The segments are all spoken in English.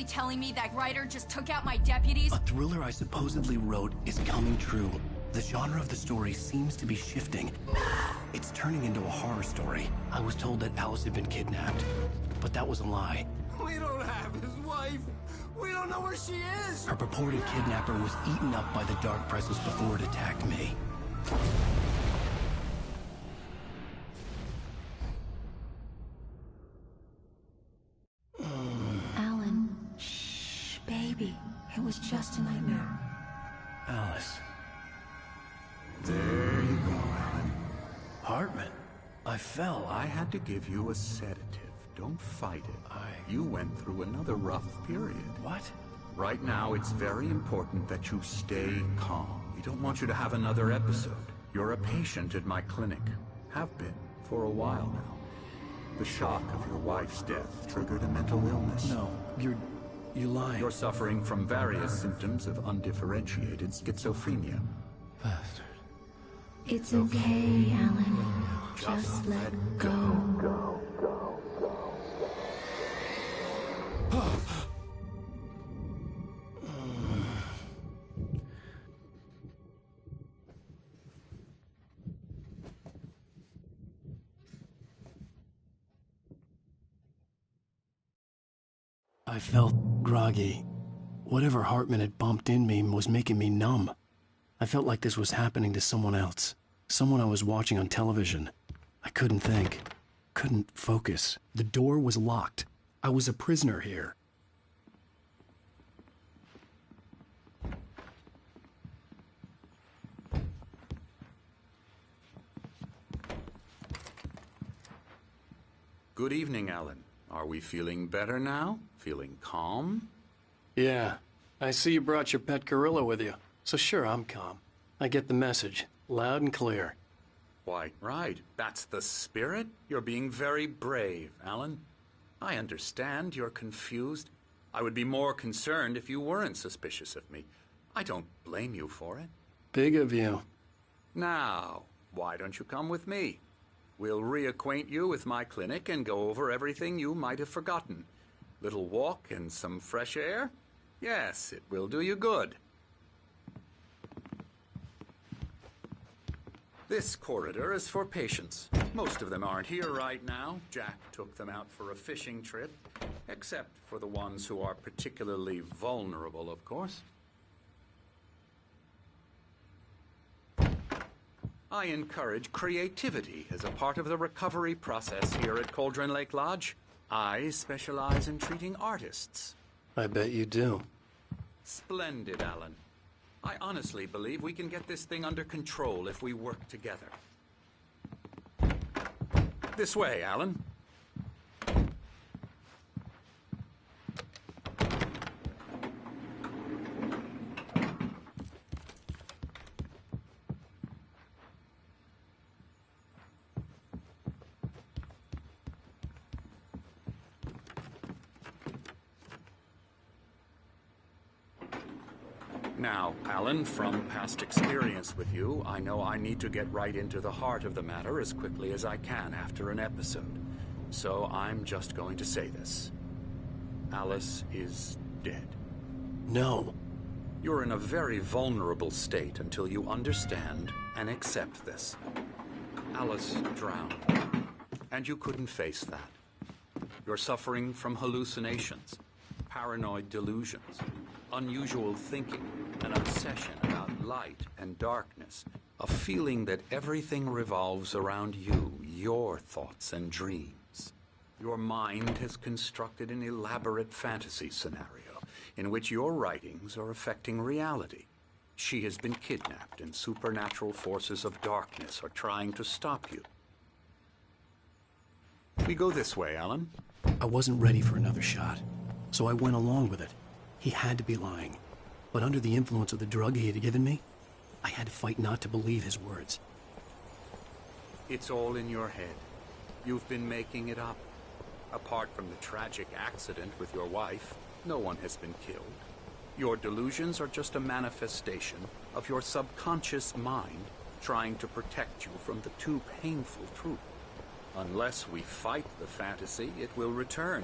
really telling me that writer just took out my deputies? A thriller I supposedly wrote is coming true. The genre of the story seems to be shifting. It's turning into a horror story. I was told that Alice had been kidnapped, but that was a lie. We don't have his wife. We don't know where she is. Her purported kidnapper was eaten up by the dark presence before it attacked me. Alan, shh, baby. It was just a nightmare. Alice. There you go, Alan. Hartman. I fell. I had to give you a sedative. Don't fight it. You went through another rough period. What? Right now, it's very important that you stay calm. We don't want you to have another episode. You're a patient at my clinic. Have been for a while now. The shock of your wife's death triggered a mental illness. No, you're lying. You're suffering from various symptoms of undifferentiated schizophrenia. Bastard. It's okay, Alan. Just let go. I felt groggy. Whatever Hartman had bumped in me was making me numb. I felt like this was happening to someone else. Someone I was watching on television. I couldn't think. Couldn't focus. The door was locked. I was a prisoner here. Good evening, Alan. Are we feeling better now? Feeling calm? Yeah. I see you brought your pet gorilla with you. So sure, I'm calm. I get the message. Loud and clear. Why, right. That's the spirit. You're being very brave, Alan. I understand you're confused. I would be more concerned if you weren't suspicious of me. I don't blame you for it. Big of you. Now, why don't you come with me? We'll reacquaint you with my clinic and go over everything you might have forgotten. Little walk and some fresh air? Yes, it will do you good. This corridor is for patients. Most of them aren't here right now. Jack took them out for a fishing trip, except for the ones who are particularly vulnerable, of course. I encourage creativity as a part of the recovery process here at Cauldron Lake Lodge. I specialize in treating artists. I bet you do. Splendid, Alan. I honestly believe we can get this thing under control if we work together. This way, Alan. Now, Alan, from past experience with you, I know I need to get right into the heart of the matter as quickly as I can after an episode. So I'm just going to say this. Alice is dead. No. You're in a very vulnerable state until you understand and accept this. Alice drowned, and you couldn't face that. You're suffering from hallucinations, paranoid delusions, unusual thinking, an obsession about light and darkness, a feeling that everything revolves around you, your thoughts and dreams. Your mind has constructed an elaborate fantasy scenario in which your writings are affecting reality. She has been kidnapped and supernatural forces of darkness are trying to stop you. We go this way, Alan. I wasn't ready for another shot, so I went along with it. He had to be lying. But under the influence of the drug he had given me, I had to fight not to believe his words. It's all in your head. You've been making it up. Apart from the tragic accident with your wife, no one has been killed. Your delusions are just a manifestation of your subconscious mind trying to protect you from the too painful truth. Unless we fight the fantasy, it will return.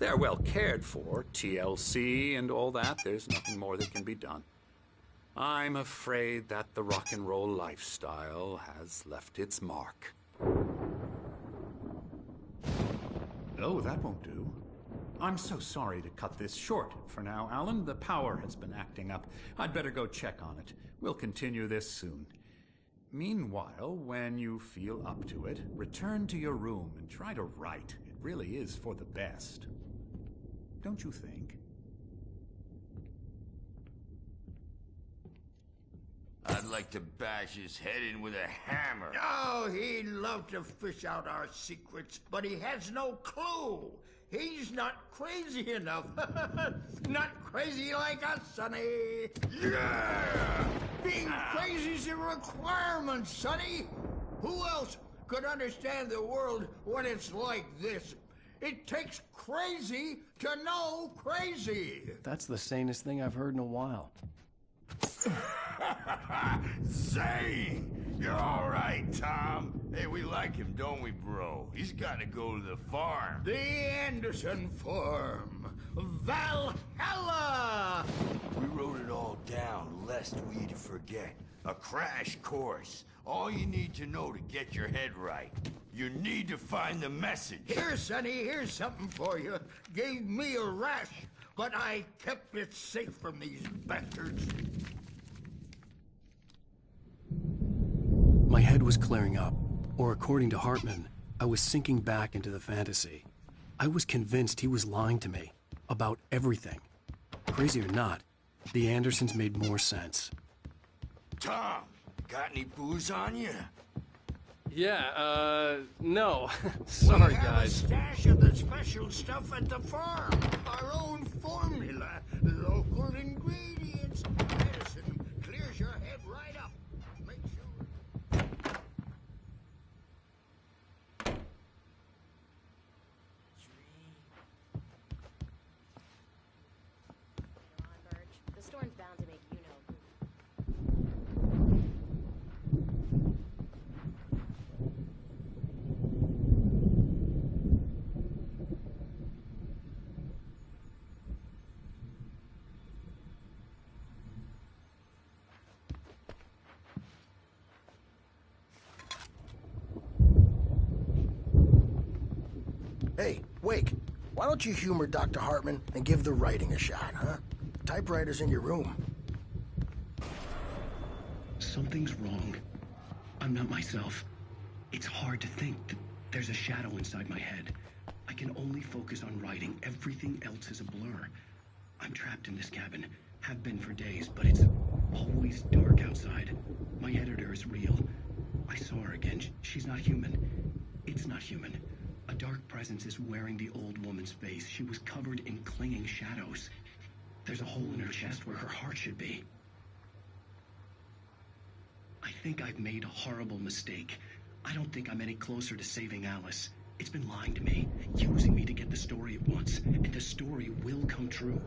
They're well cared for, TLC and all that. There's nothing more that can be done. I'm afraid that the rock and roll lifestyle has left its mark. Oh, that won't do. I'm so sorry to cut this short for now, Alan. The power has been acting up. I'd better go check on it. We'll continue this soon. Meanwhile, when you feel up to it, return to your room and try to write. It really is for the best. Don't you think? I'd like to bash his head in with a hammer. Oh, he'd love to fish out our secrets, but he has no clue. He's not crazy enough. Not crazy like us, Sonny. Yeah! Being crazy's a requirement, Sonny. Who else could understand the world when it's like this? It takes crazy to know crazy. That's the sanest thing I've heard in a while. Zane! You're all right, Tom. Hey, we like him, don't we, bro? He's got to go to the farm. The Anderson Farm. Valhalla! We wrote it all down, lest we'd forget. A crash course. All you need to know to get your head right. You need to find the message. Here, Sonny, here's something for you. Gave me a rash, but I kept it safe from these bastards. My head was clearing up, or according to Hartman, I was sinking back into the fantasy. I was convinced he was lying to me about everything. Crazy or not, the Andersons made more sense. Tom, got any booze on you? Yeah, no. Sorry, we have guys. a stash of the special stuff at the farm. Our own formula, local ingredients. Medicine clears your head right up. Make sure. Come on, Birch. The storm's bound to make you know. Hey, Wake, why don't you humor Dr. Hartman and give the writing a shot, huh? Typewriter's in your room. Something's wrong. I'm not myself. It's hard to think that there's a shadow inside my head. I can only focus on writing. Everything else is a blur. I'm trapped in this cabin. Have been for days, but it's always dark outside. My editor is real. I saw her again. She's not human. It's not human. A dark presence is wearing the old woman's face. She was covered in clinging shadows. There's a hole in her chest where her heart should be. I think I've made a horrible mistake. I don't think I'm any closer to saving Alice. It's been lying to me, using me to get the story it wants, and the story will come true.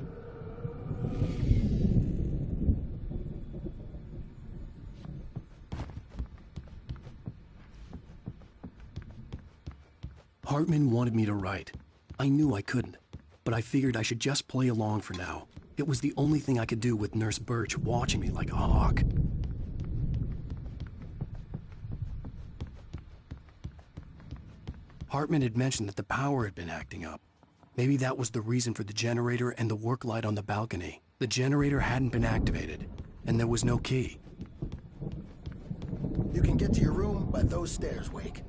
Hartman wanted me to write. I knew I couldn't, but I figured I should just play along for now. It was the only thing I could do with Nurse Birch watching me like a hawk. Hartman had mentioned that the power had been acting up. Maybe that was the reason for the generator and the work light on the balcony. The generator hadn't been activated, and there was no key. You can get to your room by those stairs, Wake.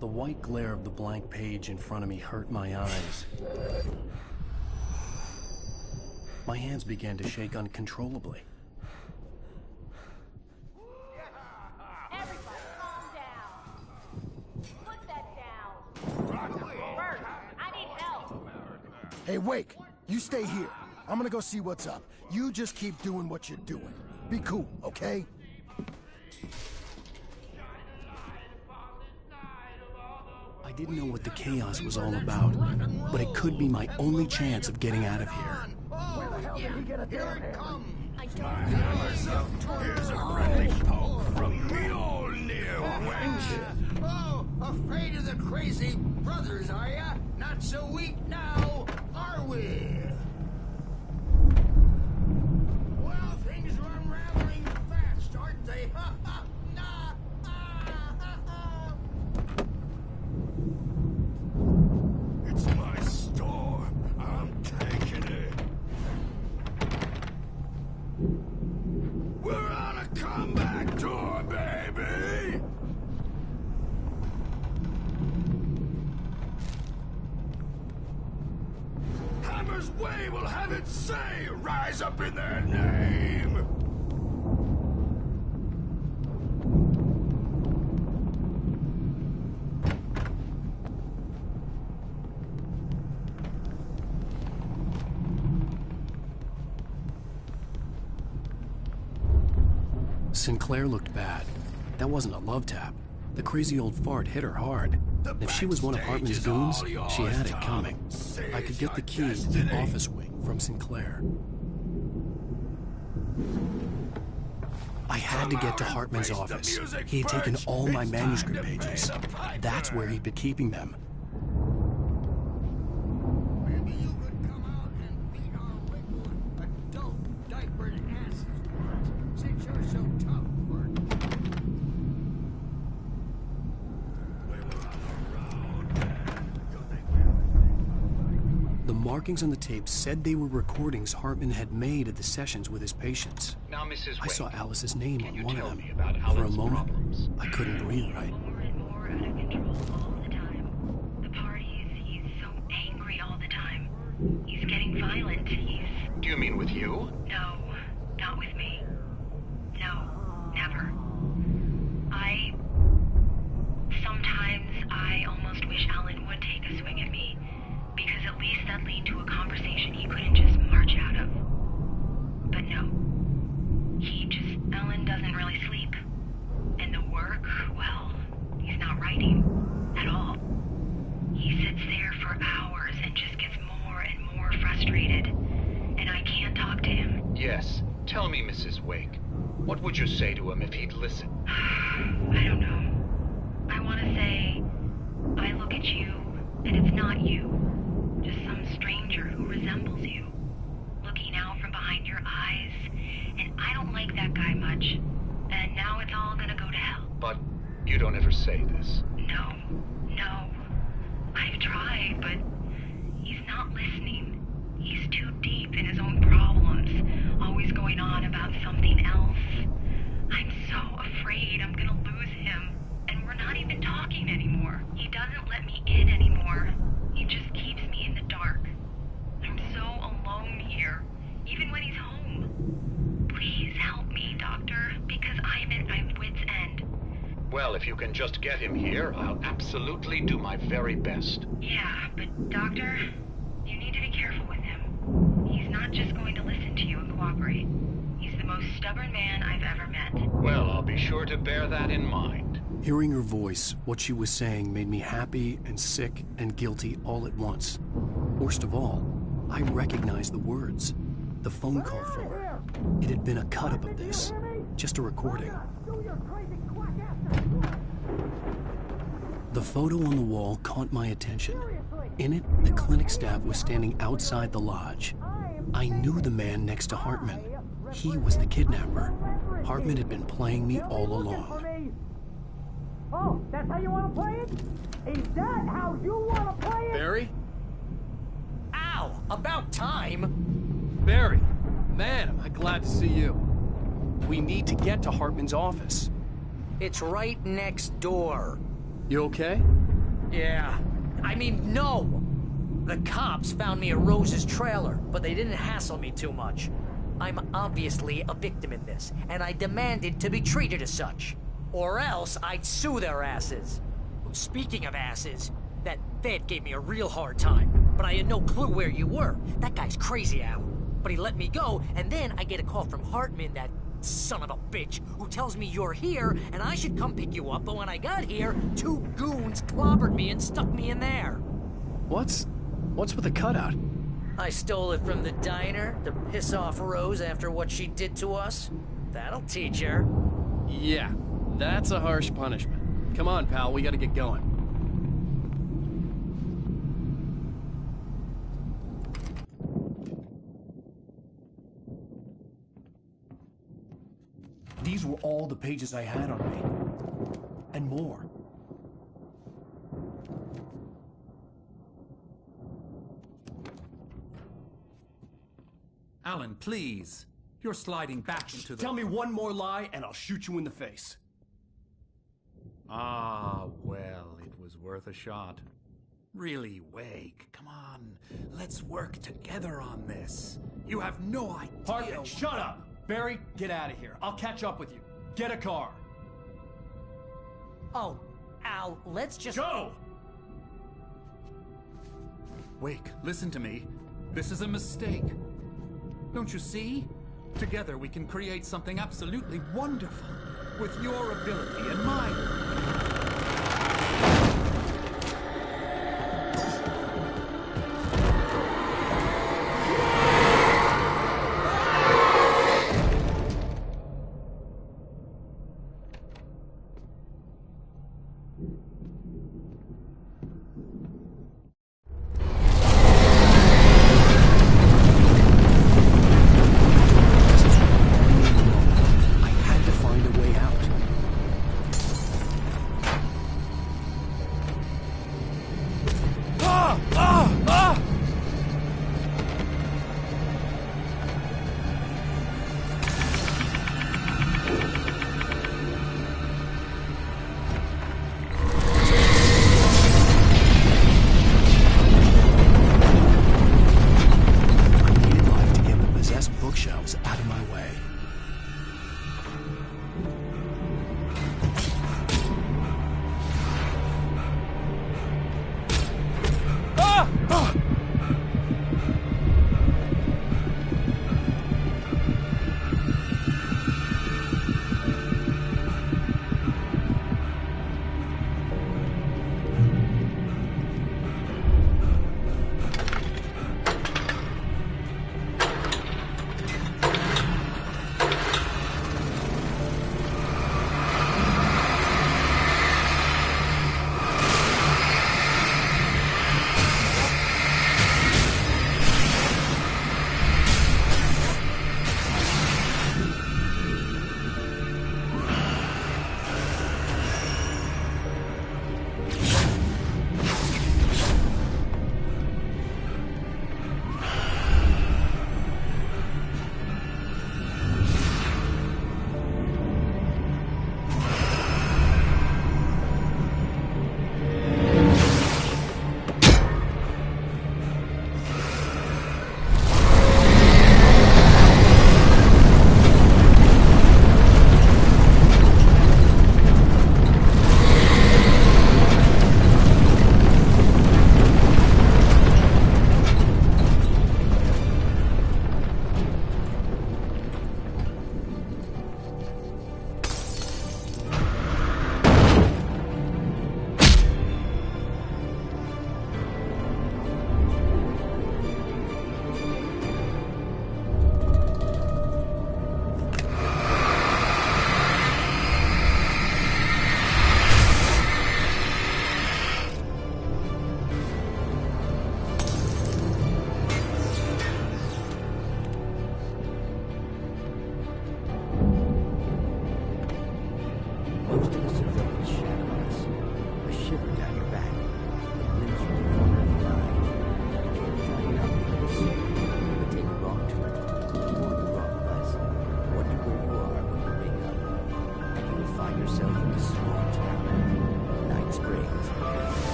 The white glare of the blank page in front of me hurt my eyes. My hands began to shake uncontrollably. Everybody, calm down. Put that down. Bert, I need help. Hey, Wake, you stay here. I'm gonna go see what's up. You just keep doing what you're doing. Be cool, okay? I didn't know what the chaos was all about, but it could be my only chance of getting out of here. Where the hell did we get a damn hammer? I don't know. Here's a friendly poke from me old near Wake. times. Oh, afraid of the crazy brothers, are ya? Not so weak now, are we? Well, things are unraveling fast, aren't they? It's my store. I'm taking it. We're on a comeback tour, baby! Hammer's Way will have its say rise up in their name! Sinclair looked bad. That wasn't a love tap. The crazy old fart hit her hard. And if she was one of Hartman's goons, she had it coming. I could get the key to the office wing from Sinclair. I had to get to Hartman's office. He had taken all my manuscript pages. That's where he'd been keeping them. Maybe you could come out and beat our little adult diapered asses for us, since you're so tough, Bert. The markings on the tape said they were recordings Hartman had made at the sessions with his patients. Now, Mrs. I saw Wake, Alice's name can on you one tell of them. me about For a Alan's moment, problems? I couldn't breathe right. More and more out of control all the time. The parties, he's so angry all the time. He's getting violent. Do you mean with you? No, not with me. No, never. Sometimes I almost wish Alan would take a swing at me, because at least that'd lead to a conversation he couldn't just march out of. But no. Alan doesn't really sleep. And the work, well, he's not writing at all. He sits there for hours and just gets more and more frustrated. And I can't talk to him. Yes. Tell me, Mrs. Wake. What would you say to him if he'd listen? I don't know. I want to say, I look at you, and it's not you. Just some stranger who resembles you. Looking out from behind your eyes, and I don't like that guy much. And now it's all gonna go to hell. But you don't ever say this. No. I've tried, but he's not listening. He's too deep in his own problems, always going on about something else. I'm so afraid I'm gonna lose him, and we're not even talking anymore. He doesn't let me in anymore. He just keeps me in the dark. I'm so alone here, even when he's home. Please help me, Doctor, because I'm at my wit's end. Well, if you can just get him here, I'll absolutely do my very best. Yeah, but Doctor, you need to be careful with him. He's not just going to listen to you and cooperate. He's the most stubborn man I've ever met. Well, I'll be sure to bear that in mind. Hearing her voice, what she was saying made me happy and sick and guilty all at once. Worst of all, I recognized the words. The phone call from her. It had been a cut-up of this. Just a recording. The photo on the wall caught my attention. In it, the clinic staff was standing outside the lodge. I knew the man next to Hartman. He was the kidnapper. Hartman had been playing me all along. Oh, that's how you want to play it? Is that how you want to play it? Barry? Ow! About time! Barry! Man, am I glad to see you. We need to get to Hartman's office. It's right next door. You okay? Yeah. I mean, no! The cops found me at Rose's trailer, but they didn't hassle me too much. I'm obviously a victim in this, and I demanded to be treated as such. Or else I'd sue their asses. Speaking of asses, that vet gave me a real hard time, but I had no clue where you were. That guy's crazy, Al. But he let me go, and then I get a call from Hartman, that son of a bitch, who tells me you're here, and I should come pick you up, but when I got here, 2 goons clobbered me and stuck me in there. What's with the cutout? I stole it from the diner to piss off Rose after what she did to us. That'll teach her. Yeah, that's a harsh punishment. Come on, pal, we gotta get going. These were all the pages I had on me. And more. Alan, please. You're sliding back into the... Tell me one more lie and I'll shoot you in the face. Ah, well, it was worth a shot. Really, Wake, come on. Let's work together on this. You have no idea... Hartman, shut up! Barry, get out of here. I'll catch up with you. Get a car. Oh, Al, let's just... Go! Wake, listen to me. This is a mistake. Don't you see? Together we can create something absolutely wonderful. With your ability and mine.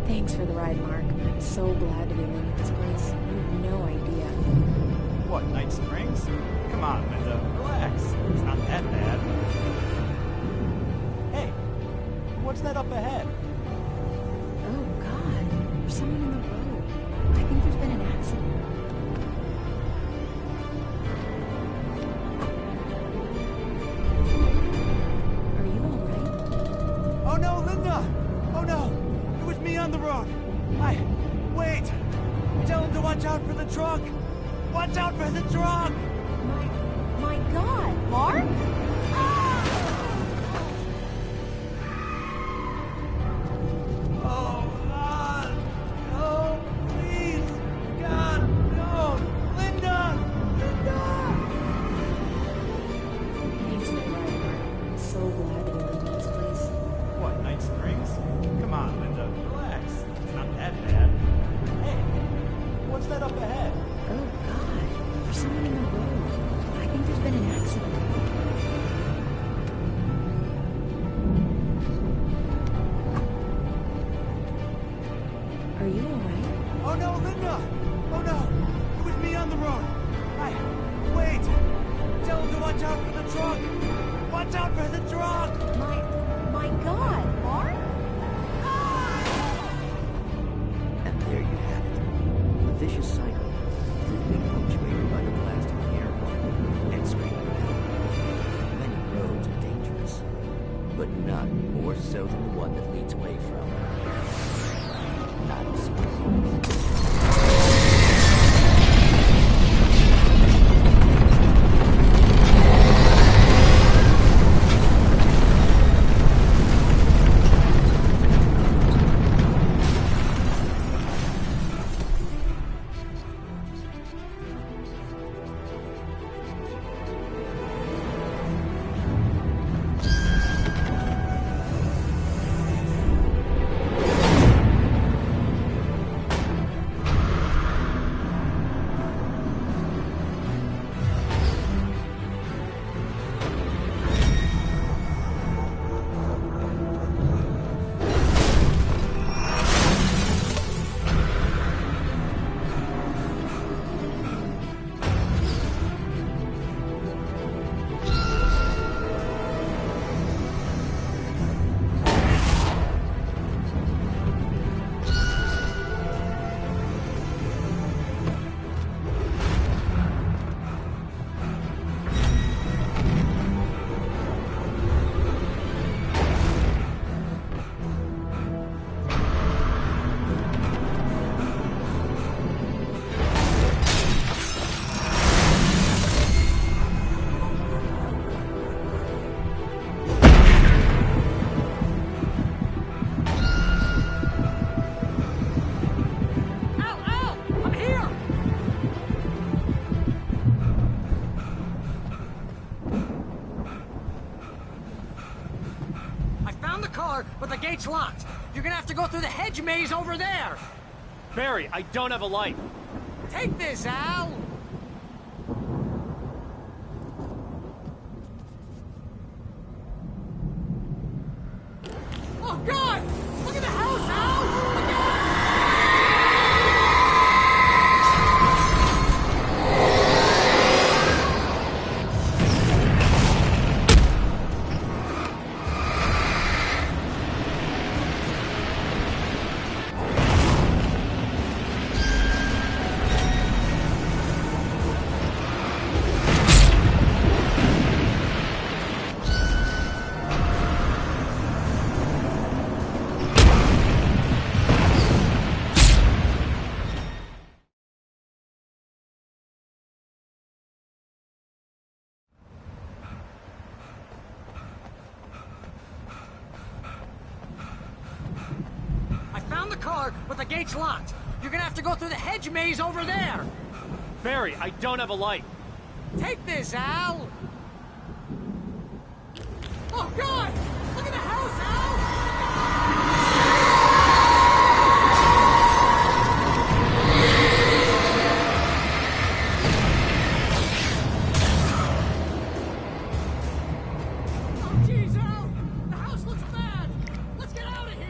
Thanks for the ride, Mark. I'm so glad to be leaving this place. You have no idea. What, Night Springs? Come on, Linda, relax. It's not that bad. Hey, what's that up ahead? Oh, God. There's someone in the road. I think there's been an accident. watch out for the truck! Watch out for the truck! My God, Mark? Oh, God! No, please! God, no! Linda! Linda! Thanks for the ride, Mark. I'm so glad that we went to this place. What, Night Springs? Come on, Linda, relax. It's not that bad. Hey, what's that up ahead? Oh, God. There's someone in the road. I think there's been an accident. Are you alright? Oh no, Linda! Oh no! It was me on the road! Wait! Tell him to watch out for the truck! Watch out for the truck! My God, Mark? And there you have it. A vicious cycle, brutally punctuated by the blast of air, water, and screaming metal. Many roads are dangerous, but none more so than the one that leads away from Night Springs. But the gate's locked. You're gonna have to go through the hedge maze over there. Barry, I don't have a light. Take this, Al. Oh, God! Look at the house, Al! But the gate's locked. You're gonna have to go through the hedge maze over there. Barry, I don't have a light. Take this, Al. Oh, God! Look at the house, Al! Oh, jeez, Al! The house looks bad! Let's get out of here!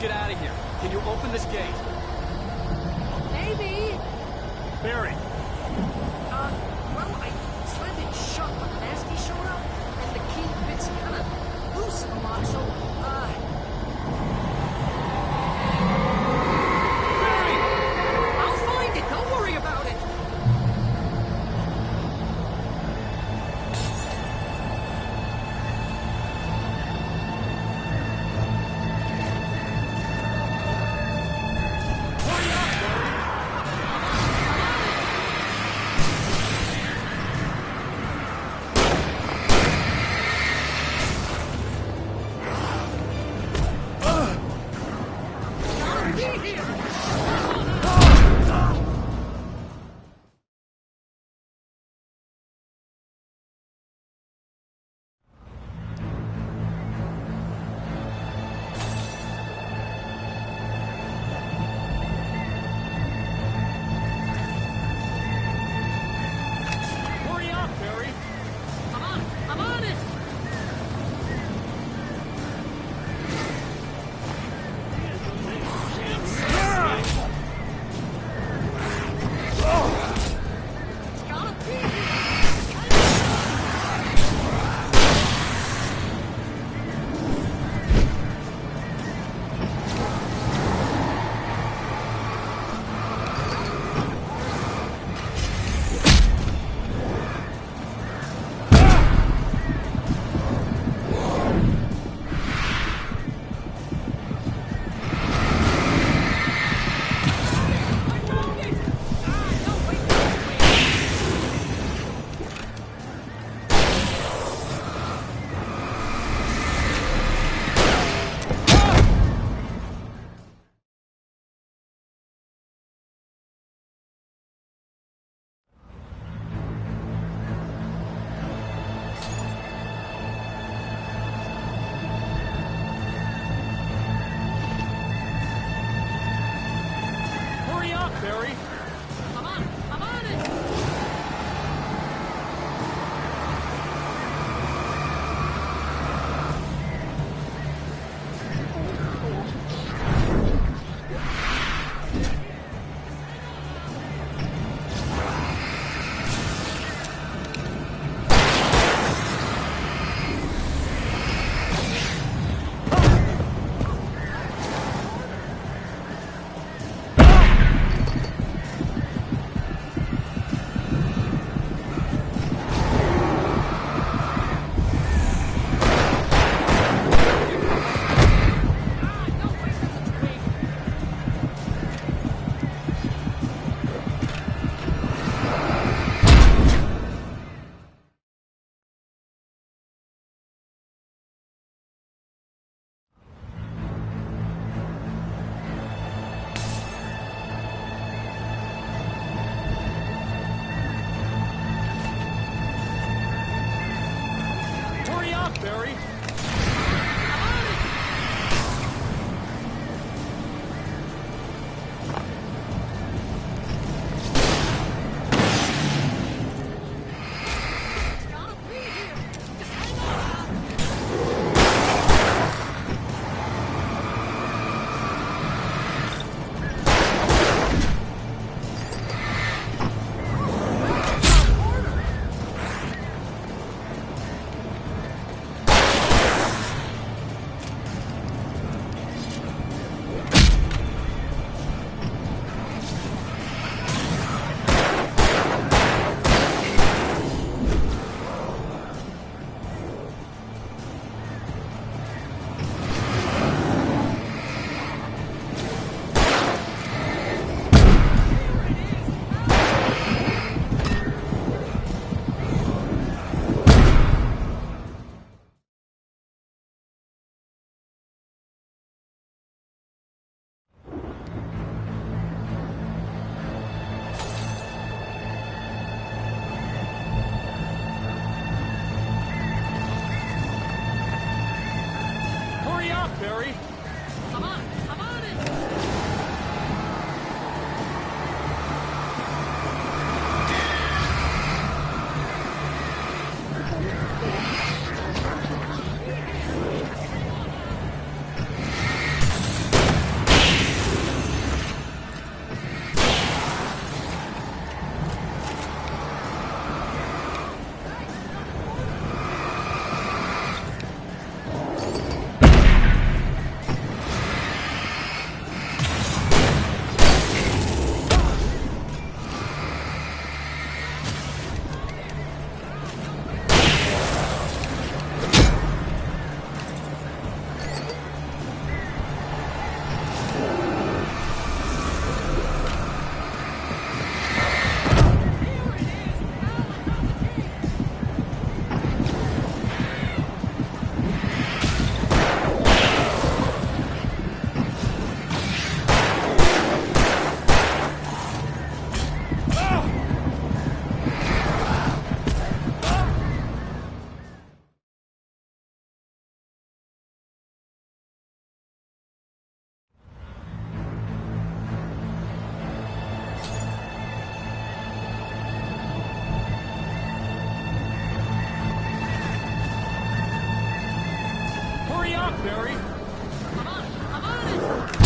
get out of here. Can you open this gate? Maybe. Barry. Well, I slammed it shut when the nasty showed up, and the key fits kind of loose in the lock, so, Barry! I'll find it, don't worry about it! Barry. I'm on it! Barry. Barry. I'm on it! up, Barry! I'm on it!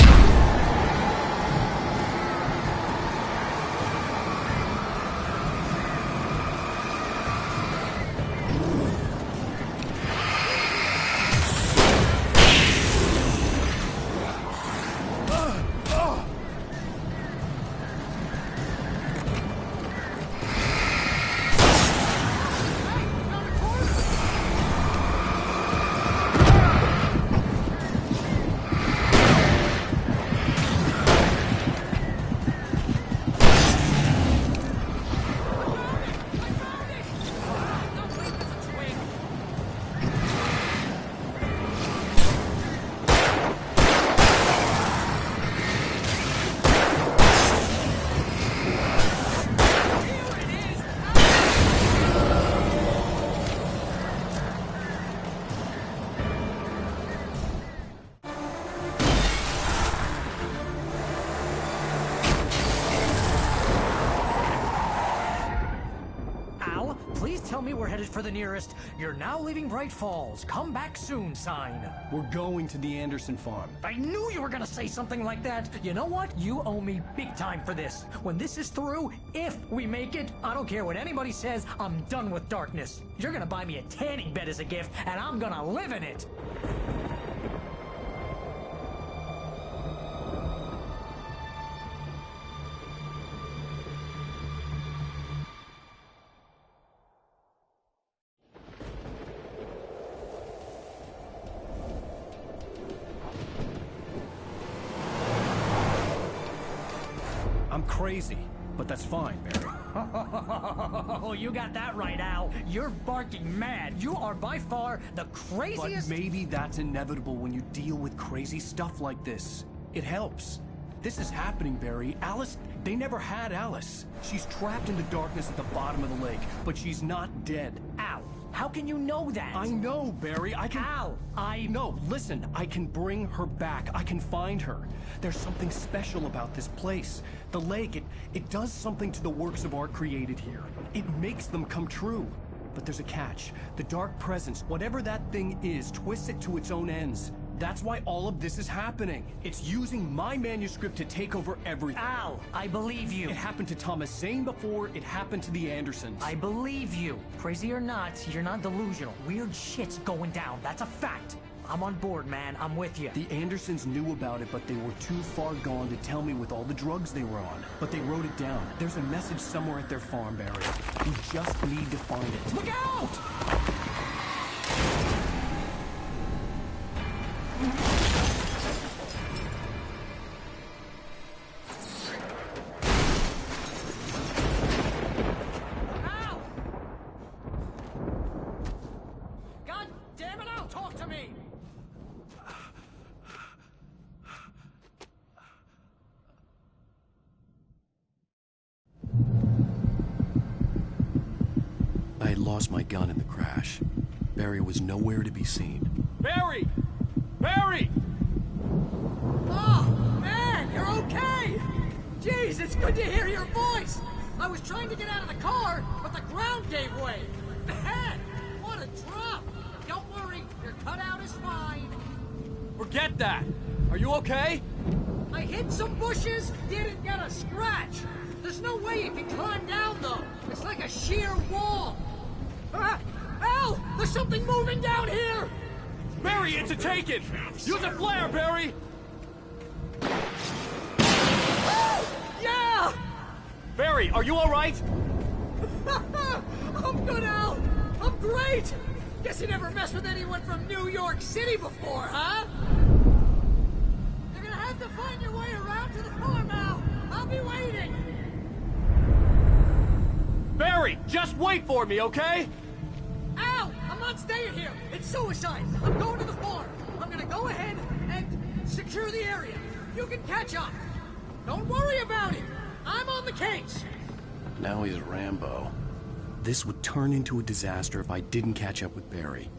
Please tell me we're headed for the nearest "You're now leaving Bright Falls. Come back soon" sign. We're going to the Anderson farm. I knew you were gonna say something like that. You know what? You owe me big time for this. When this is through, if we make it, I don't care what anybody says, I'm done with darkness. You're gonna buy me a tanning bed as a gift, and I'm gonna live in it. I'm crazy, but that's fine, Barry. Oh, you got that right, Al. You're barking mad. You are by far the craziest... But maybe that's inevitable when you deal with crazy stuff like this. It helps. This is happening, Barry. Alice, they never had Alice. She's trapped in the darkness at the bottom of the lake, but she's not dead. Al, how can you know that? I know, Barry. I can... Al, No, listen. I can bring her back. I can find her. There's something special about this place. The lake, it does something to the works of art created here. It makes them come true. But there's a catch. The dark presence, whatever that thing is, twists it to its own ends. That's why all of this is happening. It's using my manuscript to take over everything. Al, I believe you. It happened to Thomas Zane before, it happened to the Andersons. I believe you. Crazy or not, you're not delusional. Weird shit's going down. That's a fact. I'm on board, man. I'm with you. The Andersons knew about it, but they were too far gone to tell me with all the drugs they were on. But they wrote it down. There's a message somewhere at their farm, Barry. We just need to find it. Look out! Al! God damn it, Al, talk to me! I had lost my gun in the crash. Barry was nowhere to be seen. Barry! Barry! Oh, man, you're okay! Jeez, it's good to hear your voice! I was trying to get out of the car, but the ground gave way! Man, what a drop! Don't worry, your cutout is fine. Forget that! Are you okay? I hit some bushes, didn't get a scratch. There's no way you can climb down, though. It's like a sheer wall. Al! There's something moving down here! Barry, it's a take-it! Use a flare, Barry! Yeah! Barry, are you alright? I'm good, Al! I'm great! Guess you never messed with anyone from New York City before, huh? You're gonna have to find your way around to the farm, Al! I'll be waiting! Barry, just wait for me, okay? Al! I'm not staying here! It's suicide! I'm going to the farm! I'm gonna go ahead and secure the area. You can catch up. Don't worry about it! I'm on the case! Now he's Rambo. This would turn into a disaster if I didn't catch up with Barry.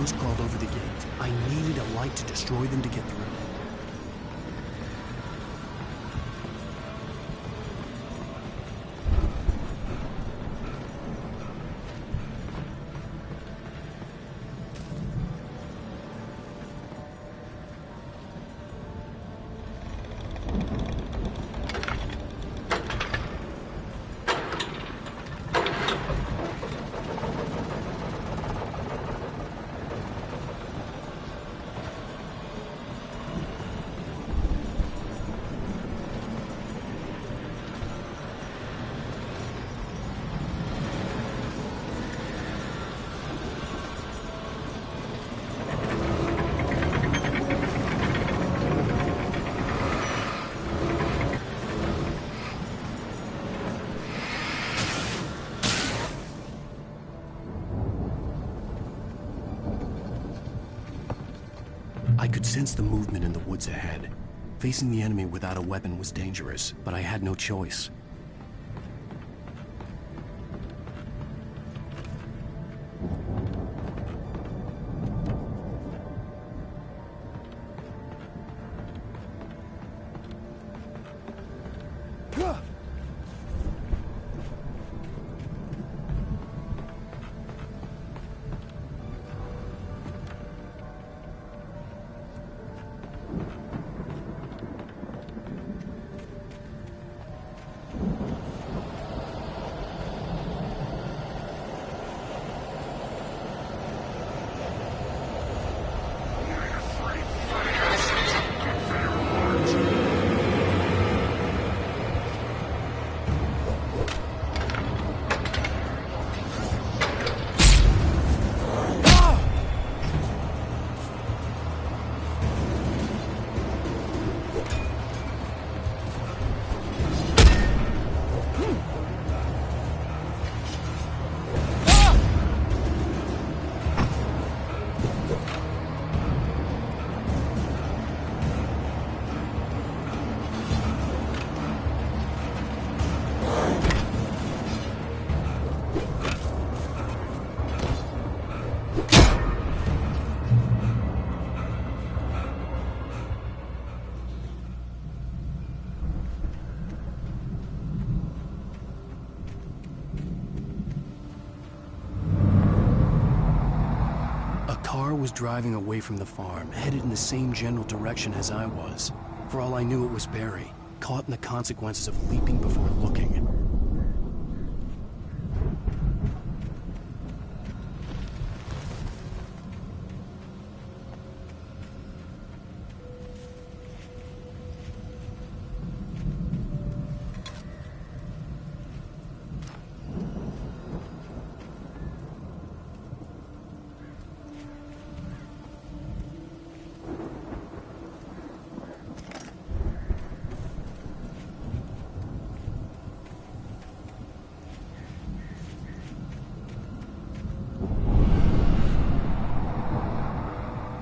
those crawled over the gate. I needed a light to destroy them to get through. I could sense the movement in the woods ahead. Facing the enemy without a weapon was dangerous, but I had no choice. Was driving away from the farm, headed in the same general direction as I was. For all I knew, it was Barry, caught in the consequences of leaping before looking.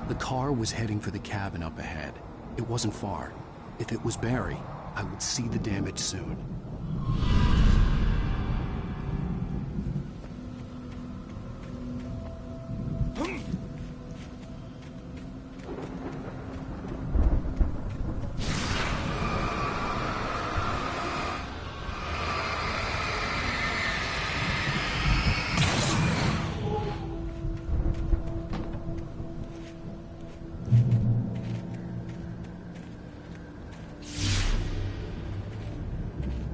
The car was heading for the cabin up ahead. It wasn't far. If it was Barry, I would see the damage soon.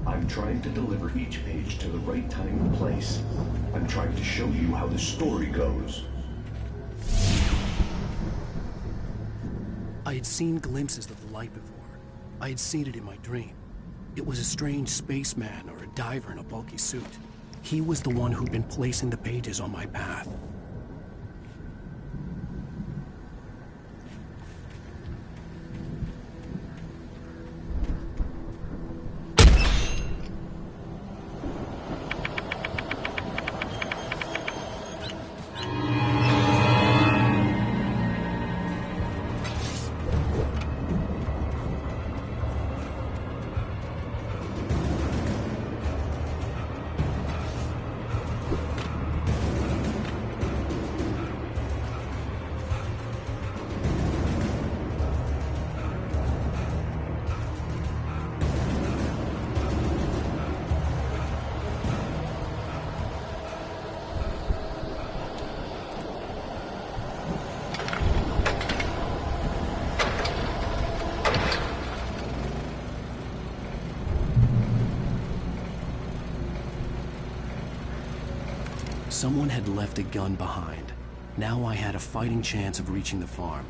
I'm trying to deliver each page to the right time and place. I'm trying to show you how the story goes. I had seen glimpses of the light before. I had seen it in my dream. It was a strange spaceman or a diver in a bulky suit. He was the one who'd been placing the pages on my path. Someone had left a gun behind. Now I had a fighting chance of reaching the farm.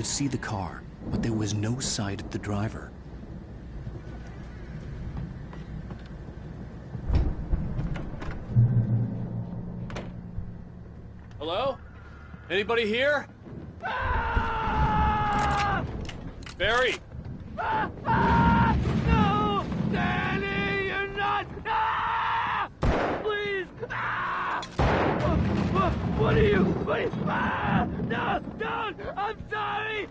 See the car, but there was no sight of the driver. Hello? Anybody here? Barry! No! Danny, you're not! Please! What are you? No! Don't! I'm sorry!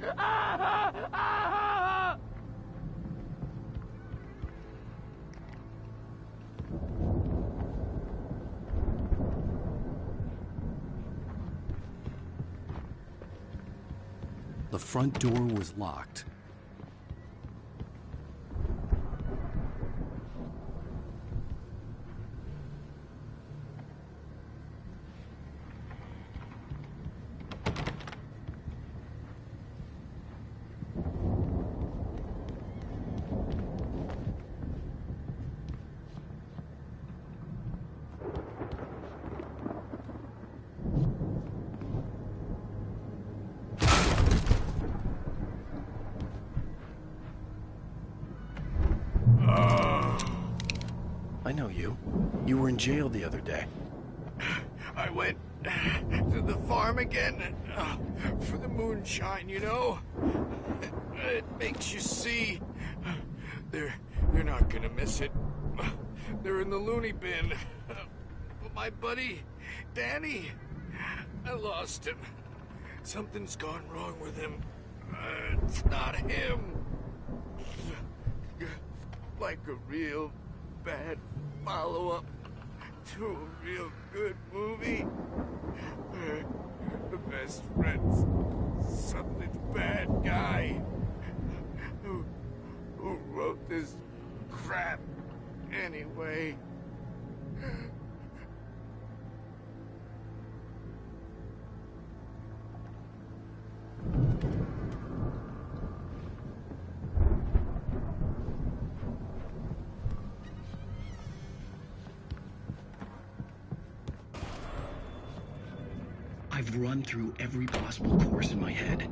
The front door was locked. I know you. You were in jail the other day. I went to the farm again for the moonshine, you know? It makes you see. They're not gonna miss it. They're in the loony bin. But my buddy, Danny, I lost him. Something's gone wrong with him. It's not him. Like a real bad follow-up to a real good movie. The best friend's something bad guy who wrote this crap anyway. I've run through every possible course in my head.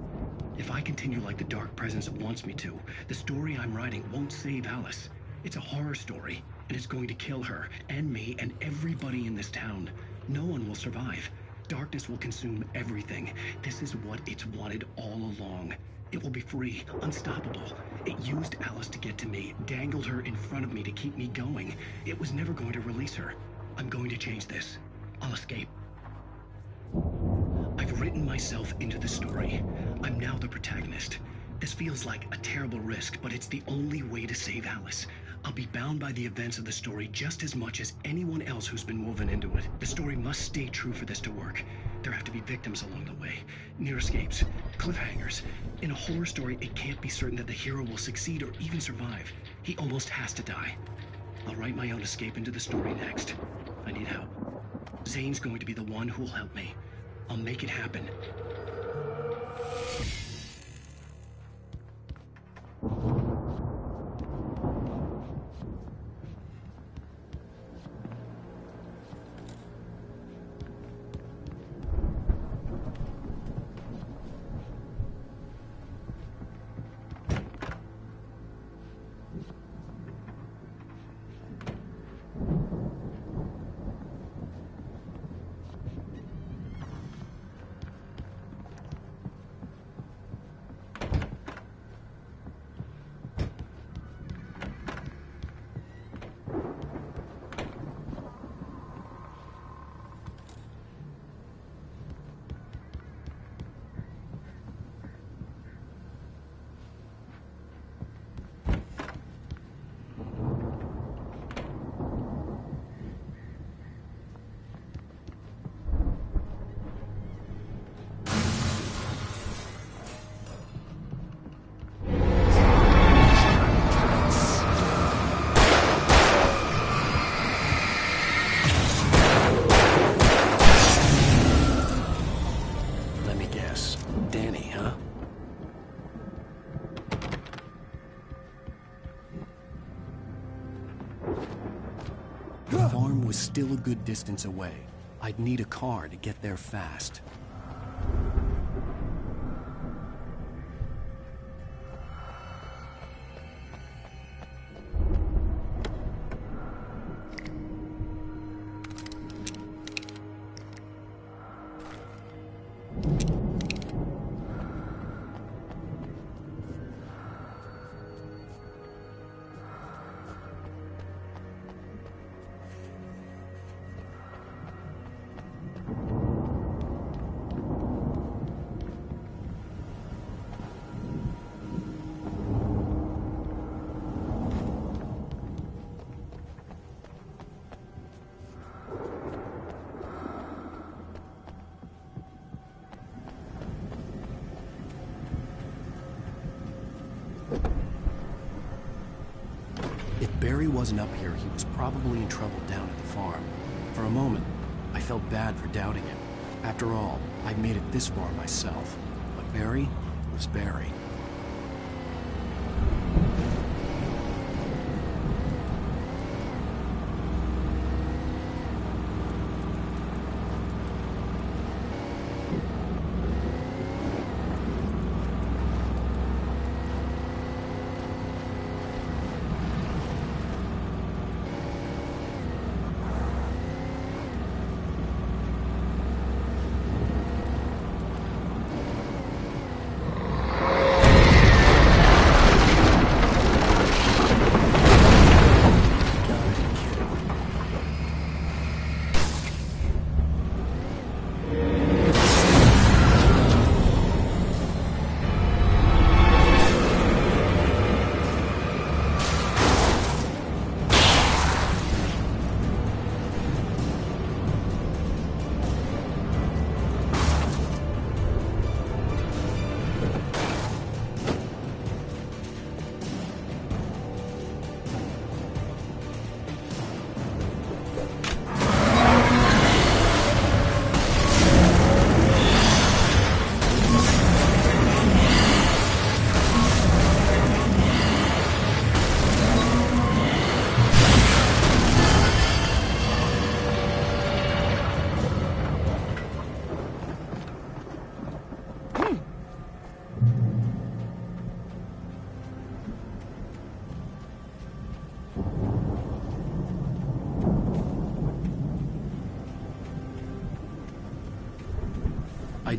If I continue like the Dark Presence wants me to, the story I'm writing won't save Alice. It's a horror story, and it's going to kill her, and me, and everybody in this town. No one will survive. Darkness will consume everything. This is what it's wanted all along. It will be free, unstoppable. It used Alice to get to me, dangled her in front of me to keep me going. It was never going to release her. I'm going to change this. I'll escape. I've written myself into the story. I'm now the protagonist. This feels like a terrible risk, but it's the only way to save Alice. I'll be bound by the events of the story just as much as anyone else who's been woven into it. The story must stay true for this to work. There have to be victims along the way, near escapes, cliffhangers. In a horror story, it can't be certain that the hero will succeed or even survive. He almost has to die. I'll write my own escape into the story next. I need help. Zane's going to be the one who'll help me. I'll make it happen. The farm was still a good distance away. I'd need a car to get there fast. If Barry wasn't up here, he was probably in trouble down at the farm. For a moment, I felt bad for doubting him. After all, I'd made it this far myself. But Barry was Barry.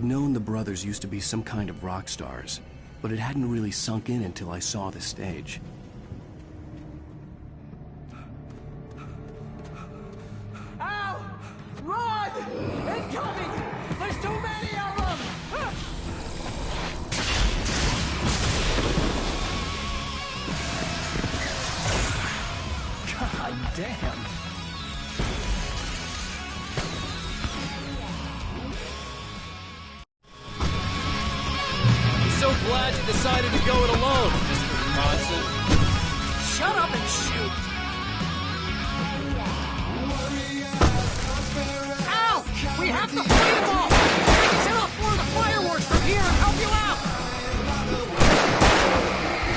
known the brothers used to be some kind of rock stars, but it hadn't really sunk in until I saw the stage. Ow! Run! Incoming! There's too many of them! God damn. I'm so glad you decided to go it alone, Mr. Monson. Shut up and shoot! Ow! We have to fight them all! I can set off more of the fireworks from here and help you out!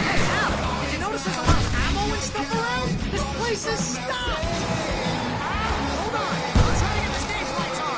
Hey, Al, did you notice there's a lot of ammo and stuff around? This place is stopped! Hold on, let's try to get the stage lights on!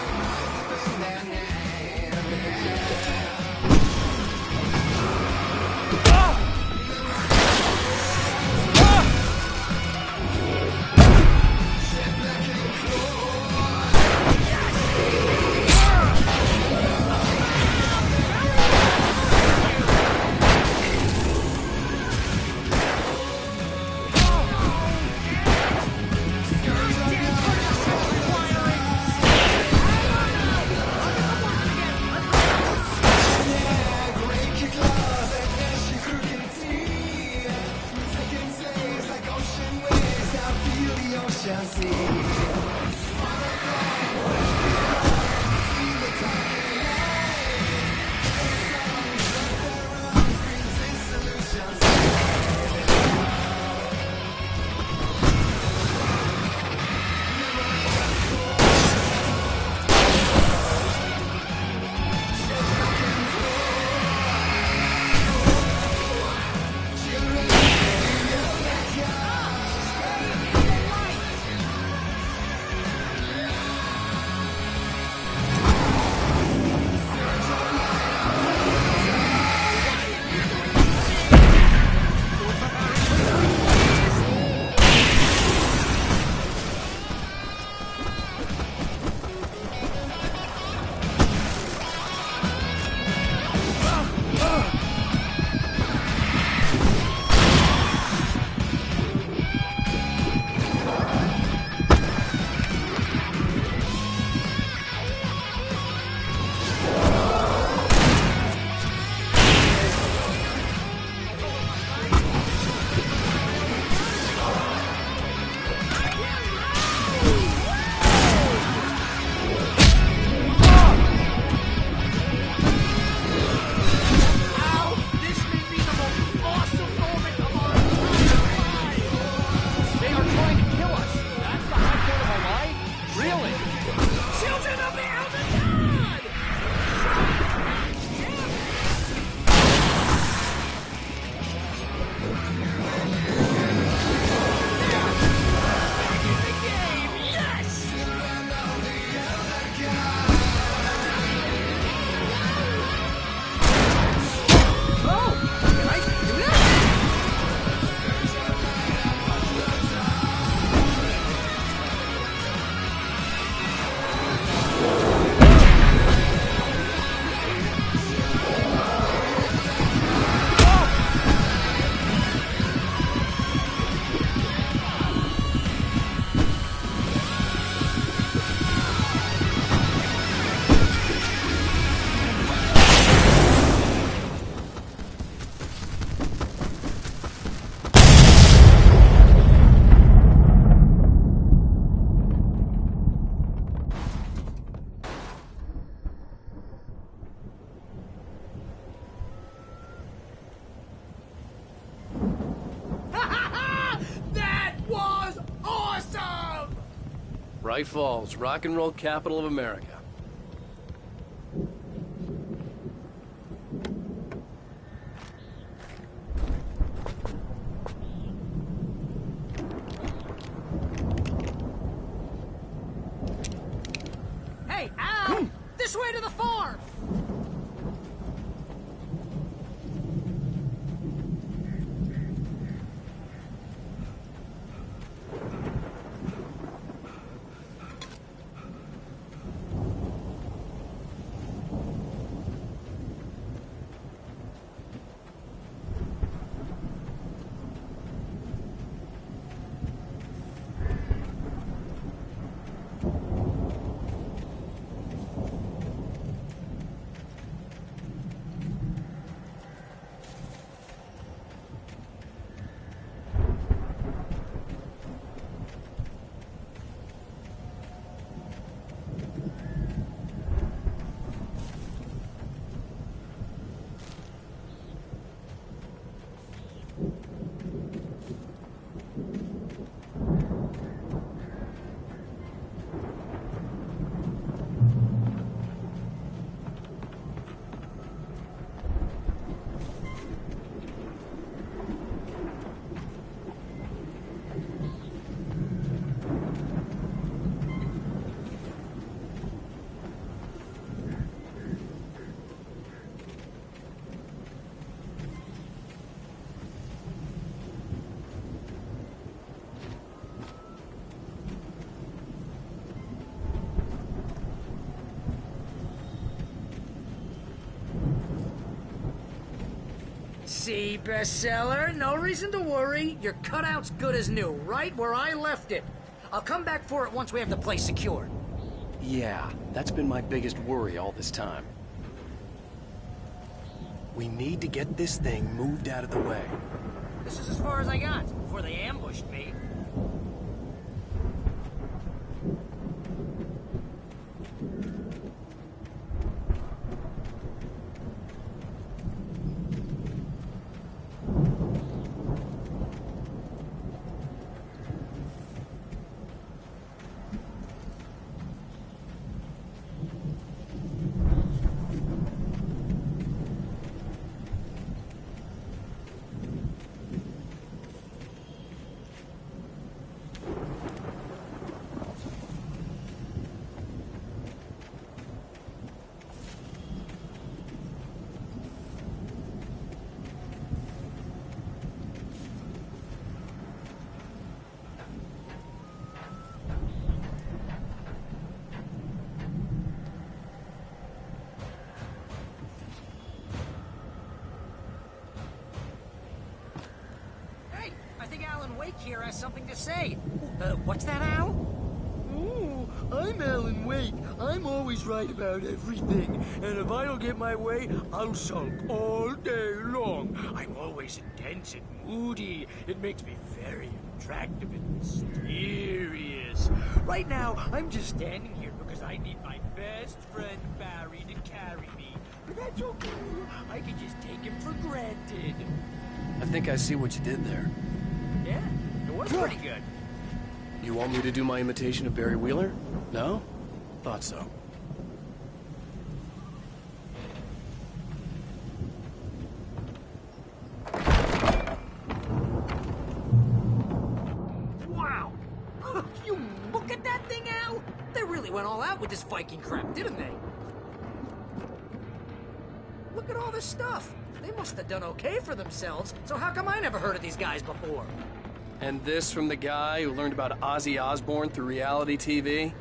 Bright Falls, rock and roll capital of America. Hey, Al! This way to the farm! See, bestseller? No reason to worry. Your cutout's good as new, right where I left it. I'll come back for it once we have the place secured. Yeah, that's been my biggest worry all this time. We need to get this thing moved out of the way. This is as far as I got before they ambushed me. Wake here has something to say. What's that, Al? Ooh, I'm Alan Wake. I'm always right about everything. And if I don't get my way, I'll sulk all day long. I'm always intense and moody. It makes me very attractive and mysterious. Right now, I'm just standing here because I need my best friend Barry to carry me. But that's okay. I can just take him for granted. I think I see what you did there. Yeah, it was pretty good. You want me to do my imitation of Barry Wheeler? No? Thought so. Wow! You look at that thing, Al! They really went all out with this Viking crap, didn't they? Look at all this stuff. They must have done okay for themselves, so how come I never heard of these guys before? And this from the guy who learned about Ozzy Osbourne through reality TV?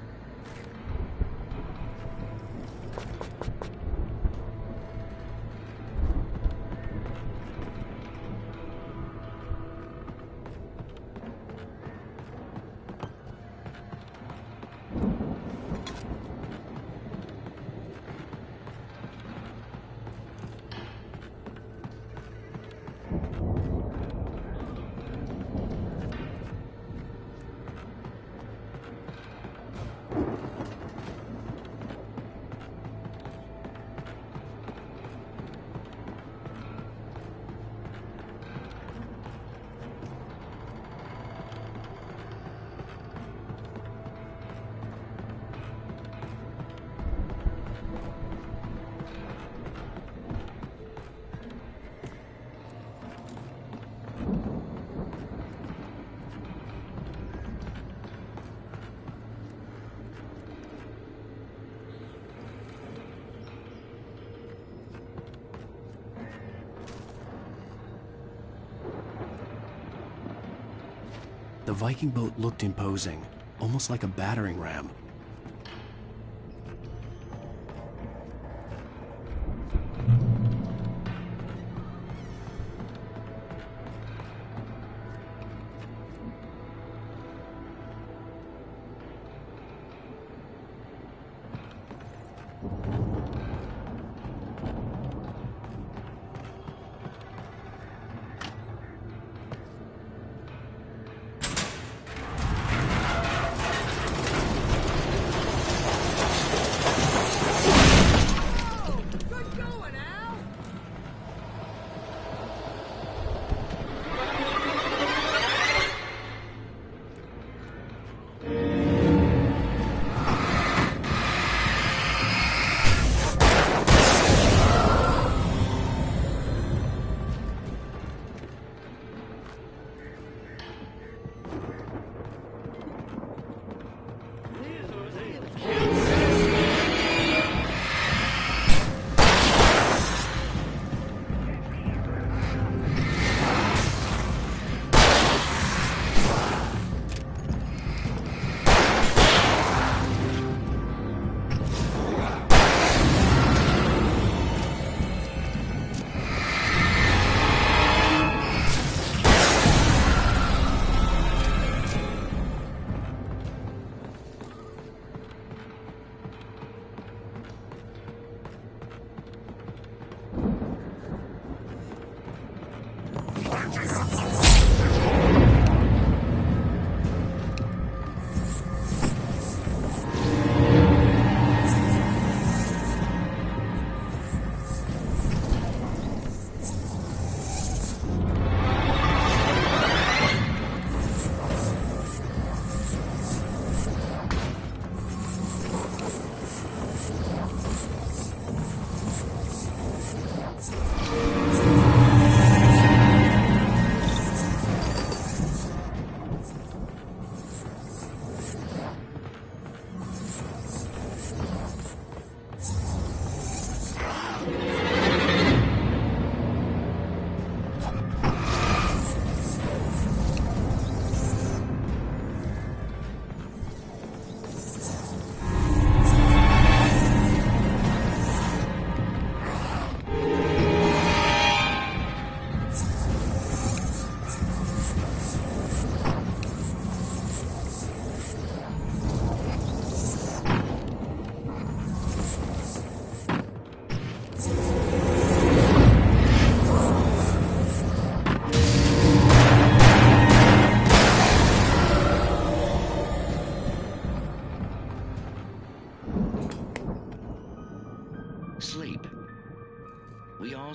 The Viking boat looked imposing, almost like a battering ram.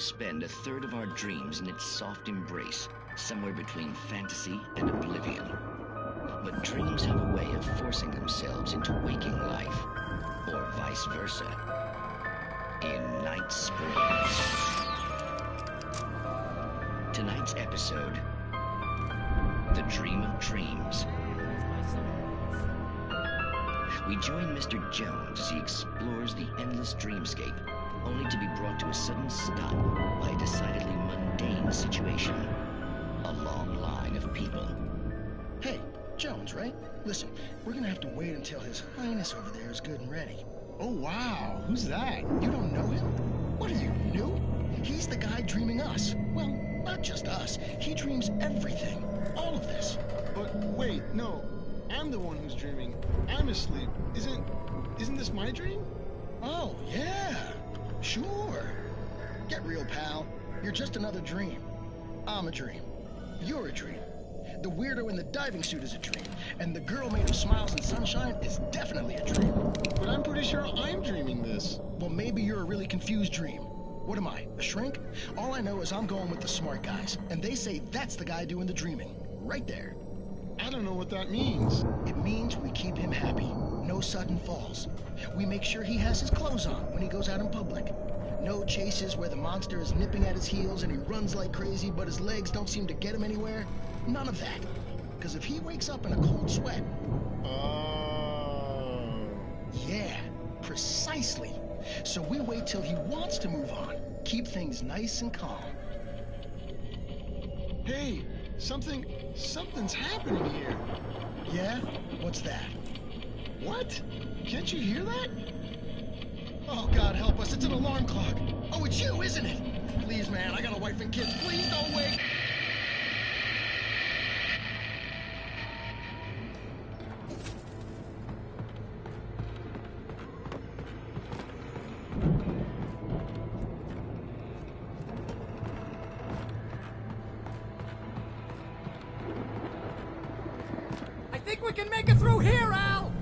spend a third of our dreams in its soft embrace, somewhere between fantasy and oblivion. But dreams have a way of forcing themselves into waking life, or vice versa. In Night Springs. Tonight's episode, The Dream of Dreams. We join Mr. Jones as he explores the endless dreamscape, only to be brought to a sudden stop by a decidedly mundane situation. A long line of people. Hey, Jones, right? Listen, we're gonna have to wait until His Highness over there is good and ready. Oh, wow. Who's that? You don't know him? What are you, new? He's the guy dreaming us. Well, not just us. He dreams everything. All of this. But wait, no. I'm the one who's dreaming. I'm asleep. Isn't this my dream? Oh, yeah. Sure. Get real, pal. You're just another dream. I'm a dream. You're a dream. The weirdo in the diving suit is a dream. And the girl made of smiles and sunshine is definitely a dream. But I'm pretty sure I'm dreaming this. Well, maybe you're a really confused dream. What am I, a shrink? All I know is I'm going with the smart guys. And they say that's the guy doing the dreaming. Right there. I don't know what that means. It means we keep him happy. No sudden falls. We make sure he has his clothes on when he goes out in public. No chases where the monster is nipping at his heels and he runs like crazy, but his legs don't seem to get him anywhere. None of that. Because if he wakes up in a cold sweat... Oh... Yeah, precisely. So we wait till he wants to move on. Keep things nice and calm. Hey, something's happening here. Yeah? What's that? What? Can't you hear that? Oh, God help us, it's an alarm clock. Oh, it's you, isn't it? Please, man, I got a wife and kids. Please don't wake. I think we can make it through here, Al!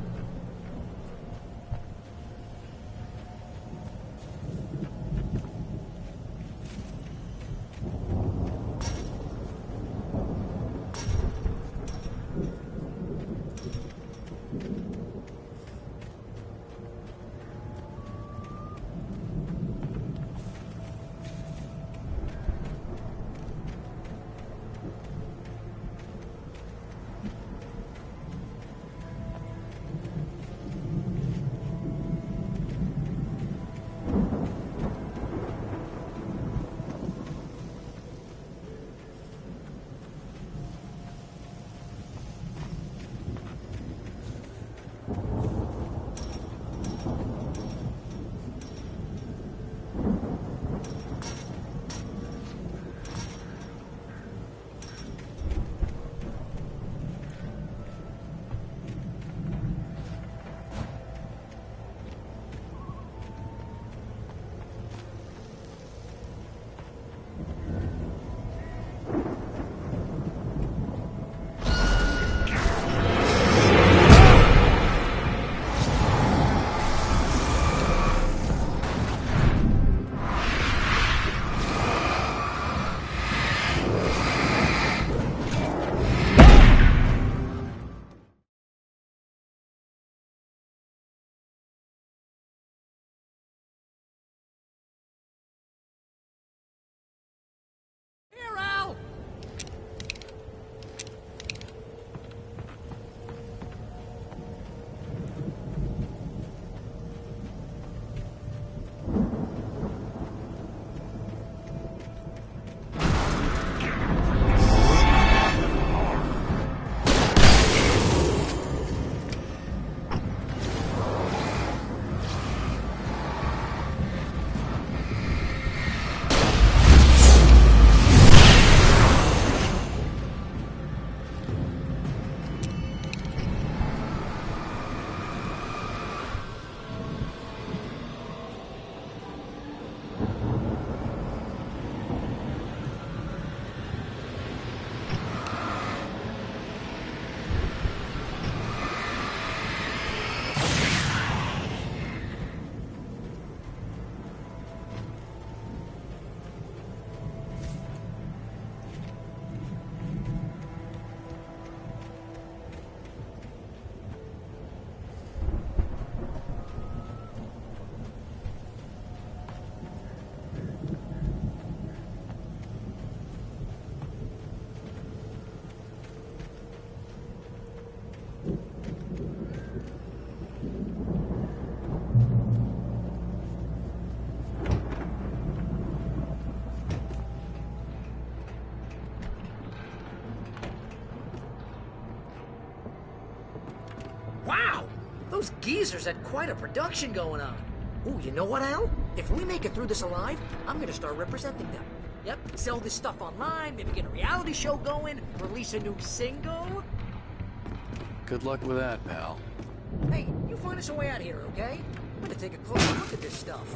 Wow! Those geezers had quite a production going on. Ooh, you know what, Al? If we make it through this alive, I'm gonna start representing them. Yep, sell this stuff online, maybe get a reality show going, release a new single. Good luck with that, pal. Hey, you find us a way out of here, okay? I'm gonna take a closer look at this stuff.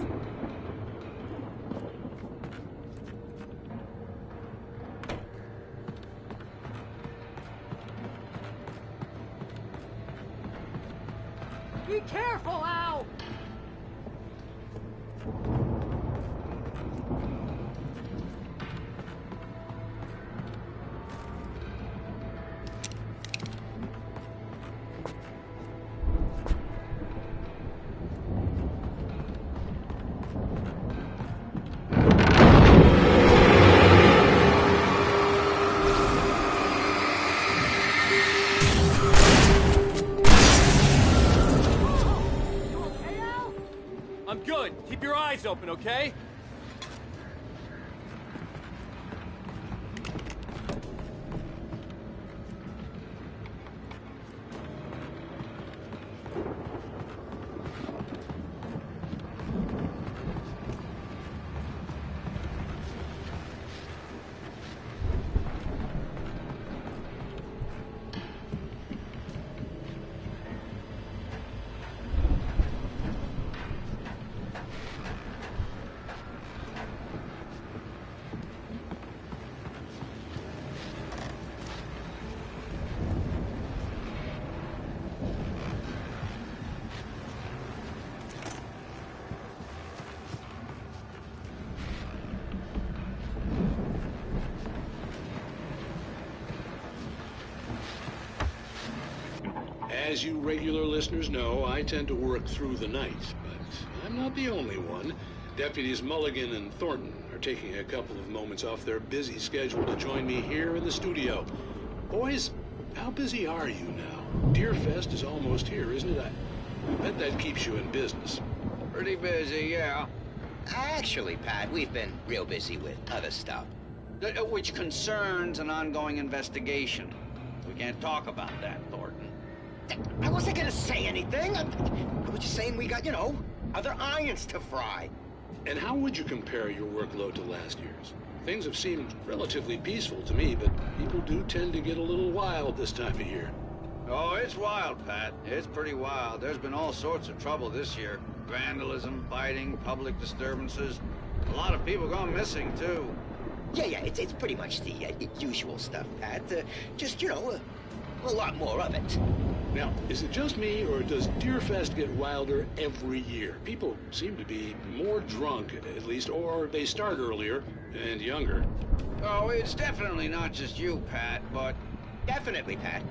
Be careful, Al! I'm good. Keep your eyes open, okay? As you regular listeners know, I tend to work through the night, but I'm not the only one. Deputies Mulligan and Thornton are taking a couple of moments off their busy schedule to join me here in the studio. Boys, how busy are you now? Deerfest is almost here, isn't it? I bet that keeps you in business. Pretty busy, yeah. Actually, Pat, we've been real busy with other stuff, which concerns an ongoing investigation. We can't talk about that, Thornton. I wasn't gonna say anything. I was just saying we got, you know, other irons to fry. And how would you compare your workload to last year's? Things have seemed relatively peaceful to me, but people do tend to get a little wild this time of year. Oh, it's wild, Pat. It's pretty wild. There's been all sorts of trouble this year. Vandalism, fighting, public disturbances. A lot of people gone missing, too. Yeah, it's pretty much the usual stuff, Pat. Just, you know, a lot more of it. Now, is it just me, or does Deerfest get wilder every year? People seem to be more drunk, at least, or they start earlier and younger. Oh, it's definitely not just you, Pat, but... Definitely, Pat.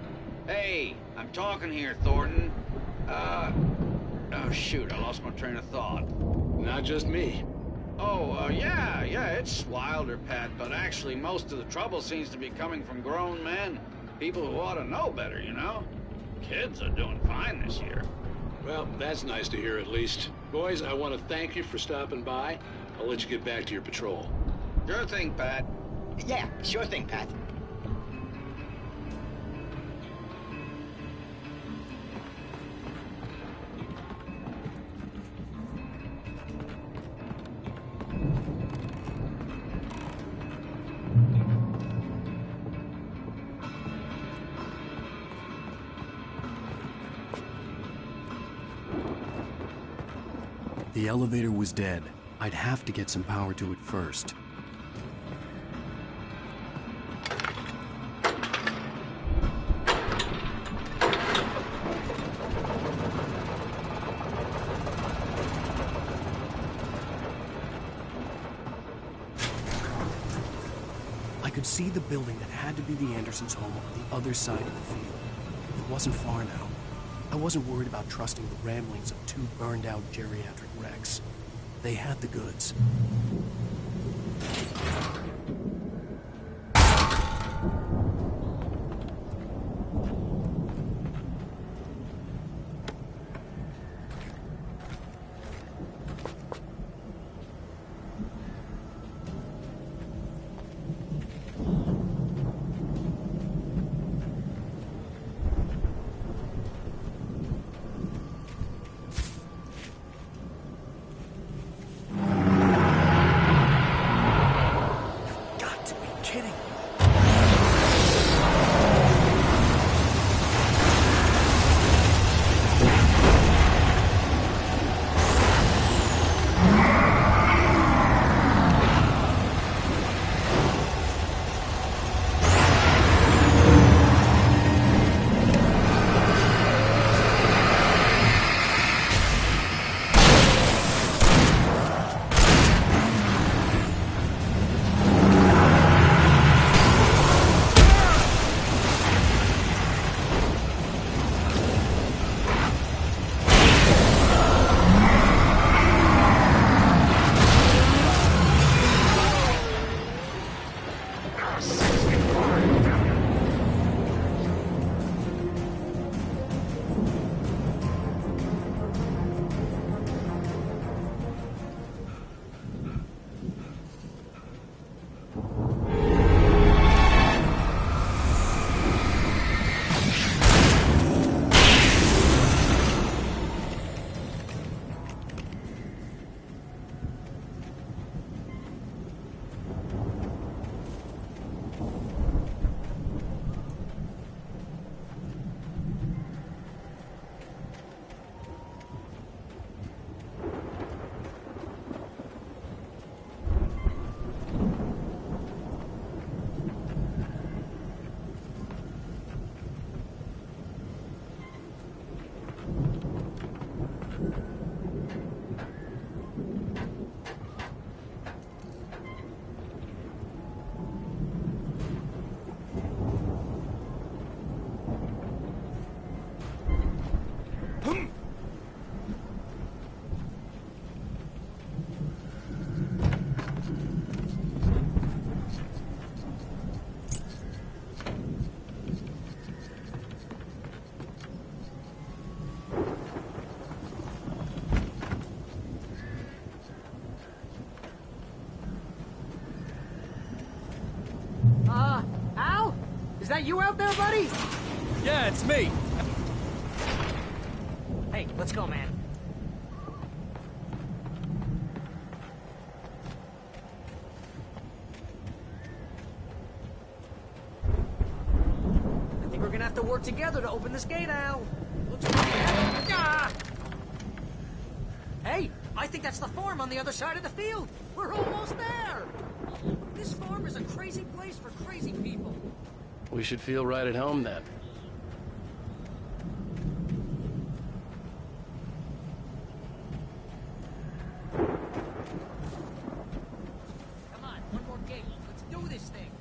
Hey, I'm talking here, Thornton. Oh, shoot, I lost my train of thought. Not just me. Oh, yeah, it's wilder, Pat, but actually most of the trouble seems to be coming from grown men. People who ought to know better, you know? Kids are doing fine this year. Well, that's nice to hear at least. Boys, I want to thank you for stopping by. I'll let you get back to your patrol. Sure thing, Pat. Yeah, sure thing, Pat. The elevator was dead. I'd have to get some power to it first. I could see the building that had to be the Andersons' home on the other side of the field. It wasn't far now. I wasn't worried about trusting the ramblings of two burned-out geriatric wrecks. They had the goods. Al? Is that you out there, buddy? Yeah, it's me. Hey, let's go, man. I think we're gonna have to work together to open this gate, Al. Looks like Hey, I think that's the farm on the other side of the field. We're almost there. This farm is a crazy place for crazy people. We should feel right at home then. Come on, one more gate. Let's do this thing.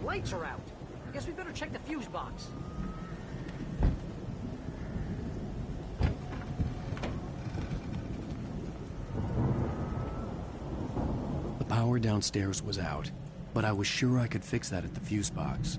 Lights are out. I guess we better check the fuse box. The power downstairs was out, but I was sure I could fix that at the fuse box.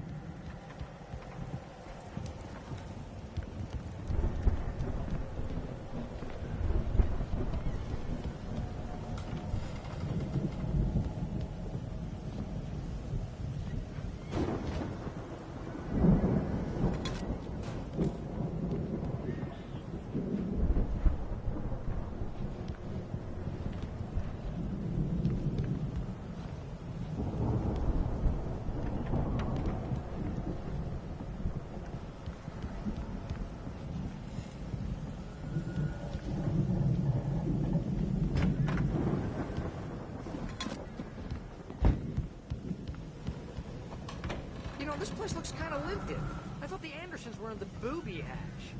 This place looks kind of lived in. I thought the Andersons were in the booby hatch.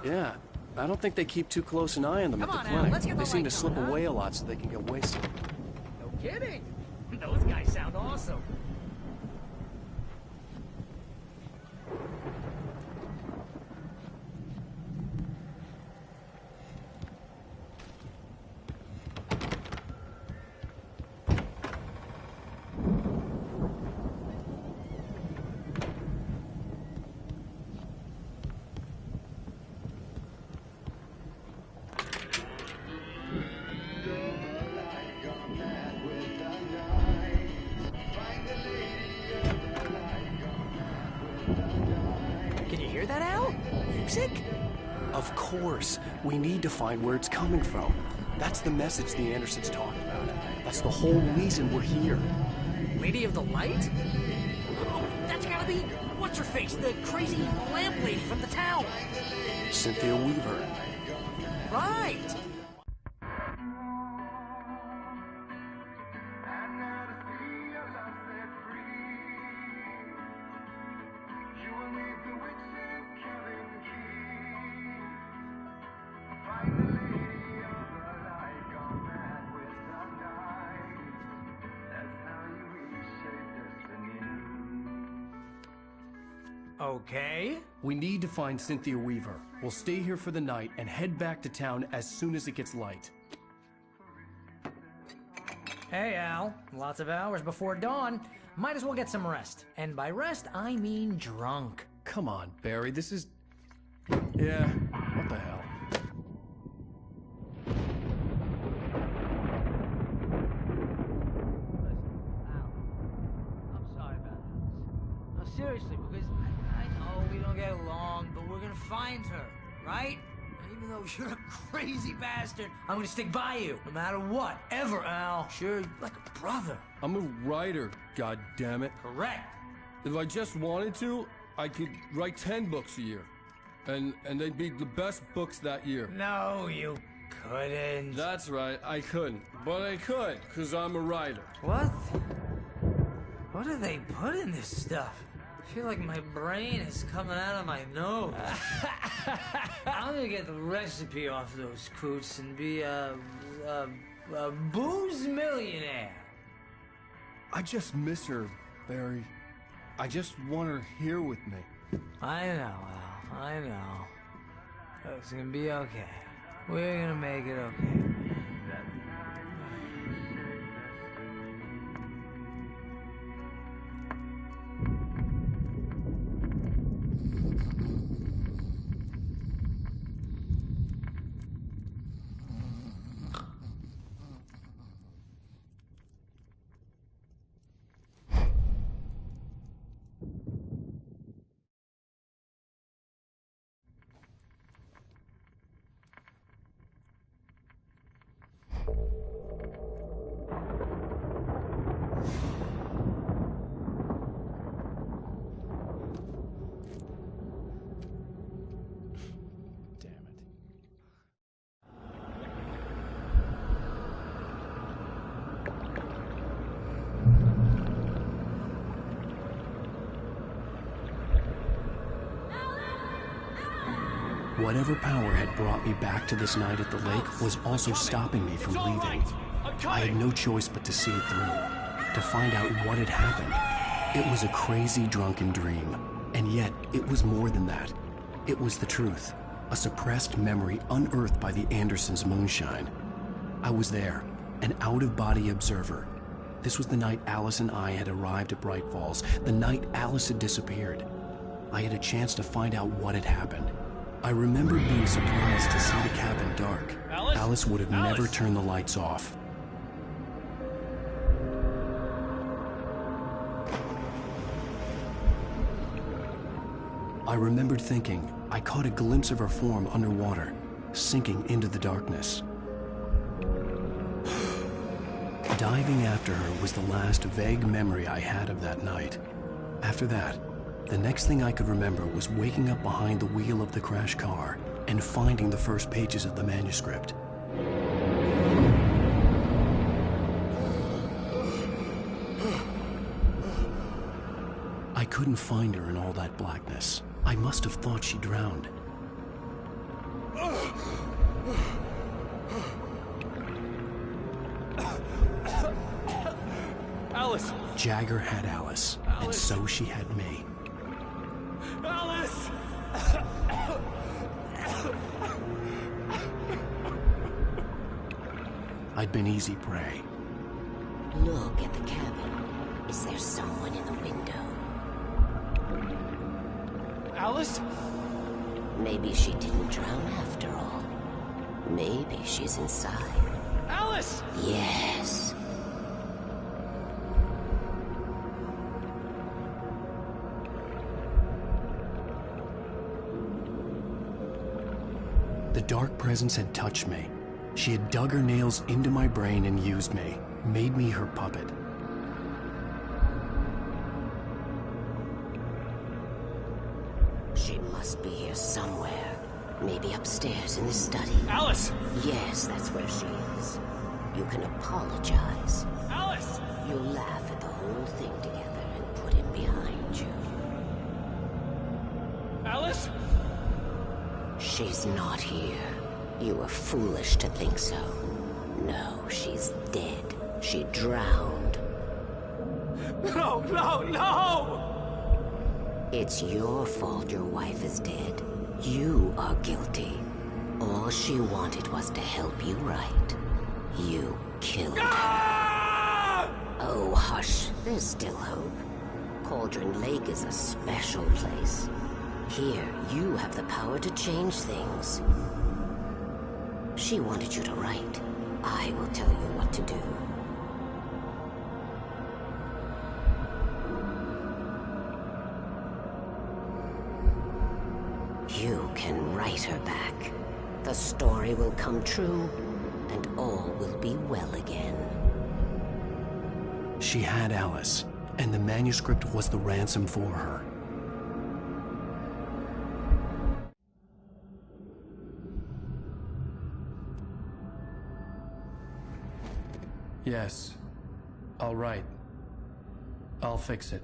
Yeah, I don't think they keep too close an eye on them at the clinic. They seem to slip away a lot so they can get wasted. No kidding. Those guys sound awesome. music? Of course. We need to find where it's coming from. That's the message the Andersons talked about. That's the whole reason we're here. Lady of the Light? Oh, that's gotta be... What's-her-face? The crazy lamp lady from the town. Cynthia Weaver. Right! Okay. We need to find Cynthia Weaver. We'll stay here for the night and head back to town as soon as it gets light. Hey, Al. Lots of hours before dawn. Might as well get some rest. And by rest, I mean drunk. Come on, Barry, this is... Yeah, what the hell? I'm sorry about this. No, seriously, because I know we don't get along, but we're gonna find her, right? And even though you're a crazy bastard, I'm gonna stick by you, no matter what, ever, Al. Sure, like a brother. I'm a writer, goddammit. Correct. If I just wanted to, I could write 10 books a year. And they'd be the best books that year. No, you couldn't. That's right, I couldn't. But I could, because I'm a writer. What? What do they put in this stuff? I feel like my brain is coming out of my nose. I'm gonna get the recipe off those coots and be a booze millionaire. I just miss her, Barry. I just want her here with me. I know, Al. I know. It's gonna be okay. We're gonna make it okay. Whatever power had brought me back to this night at the lake was also stopping me from leaving. I had no choice but to see it through, to find out what had happened. It was a crazy, drunken dream, and yet it was more than that. It was the truth, a suppressed memory unearthed by the Andersons' moonshine. I was there, an out-of-body observer. This was the night Alice and I had arrived at Bright Falls, the night Alice had disappeared. I had a chance to find out what had happened. I remembered being surprised to see the cabin dark. Alice would have never turned the lights off. I remembered thinking I caught a glimpse of her form underwater, sinking into the darkness. Diving after her was the last vague memory I had of that night. After that, the next thing I could remember was waking up behind the wheel of the crash car and finding the first pages of the manuscript. I couldn't find her in all that blackness. I must have thought she drowned. Alice! Jagger had Alice, and so she had me. Alice! I'd been easy prey. Look at the cabin. Is there someone in the window? Alice? Maybe she didn't drown after all. Maybe she's inside. Alice! Yes. dark presence had touched me. She had dug her nails into my brain and used me, made me her puppet. She must be here somewhere. Maybe upstairs in the study. Alice! Yes, that's where she is. You can apologize. Alice! You'll laugh at the whole thing together and put it behind you. Alice? She's not here. You were foolish to think so. No, she's dead. She drowned. No, no, no! It's your fault your wife is dead. You are guilty. All she wanted was to help you right. You killed her. Oh, hush. There's still hope. Cauldron Lake is a special place. Here, you have the power to change things. She wanted you to write. I will tell you what to do. You can write her back. The story will come true, and all will be well again. She had Alice, and the manuscript was the ransom for her. Yes. All right. I'll fix it.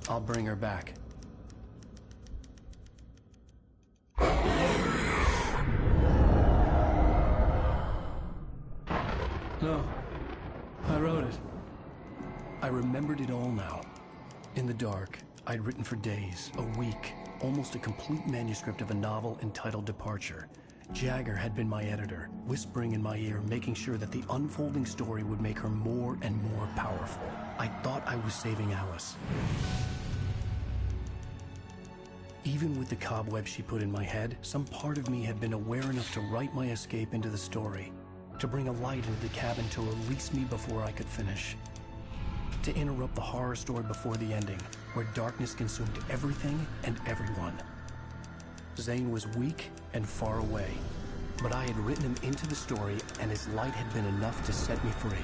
I'll bring her back. No. I wrote it. I remembered it all now. In the dark, I'd written for days, a week, almost a complete manuscript of a novel entitled Departure. Jagger had been my editor, whispering in my ear, making sure that the unfolding story would make her more and more powerful. I thought I was saving Alice. Even with the cobwebs she put in my head, some part of me had been aware enough to write my escape into the story, to bring a light into the cabin to release me before I could finish, to interrupt the horror story before the ending, where darkness consumed everything and everyone. Zane was weak and far away, but I had written him into the story, and his light had been enough to set me free.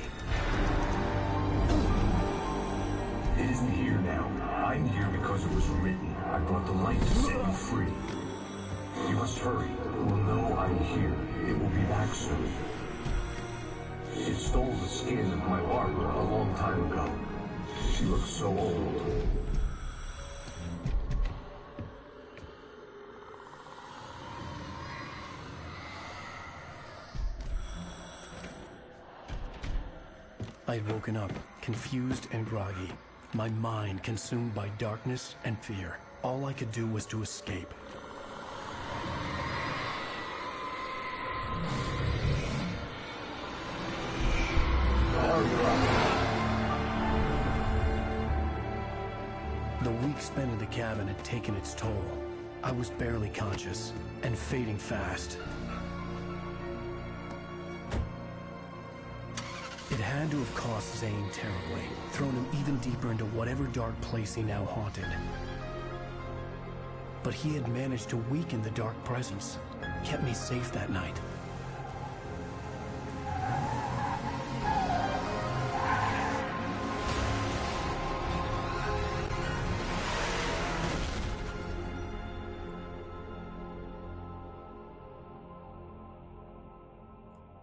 It isn't here now. I'm here because it was written. I brought the light to set you free. You must hurry. It will know I'm here. It will be back soon. It stole the skin of my Barbara a long time ago. She looks so old. I had woken up, confused and groggy, my mind consumed by darkness and fear. All I could do was to escape. The week spent in the cabin had taken its toll. I was barely conscious, and fading fast. It had to have cost Zane terribly, thrown him even deeper into whatever dark place he now haunted. But he had managed to weaken the dark presence, kept me safe that night.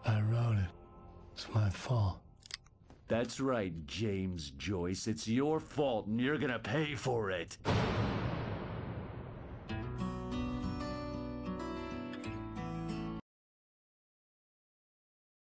I wrote it. It's my fault. That's right, James Joyce. It's your fault, and you're gonna pay for it.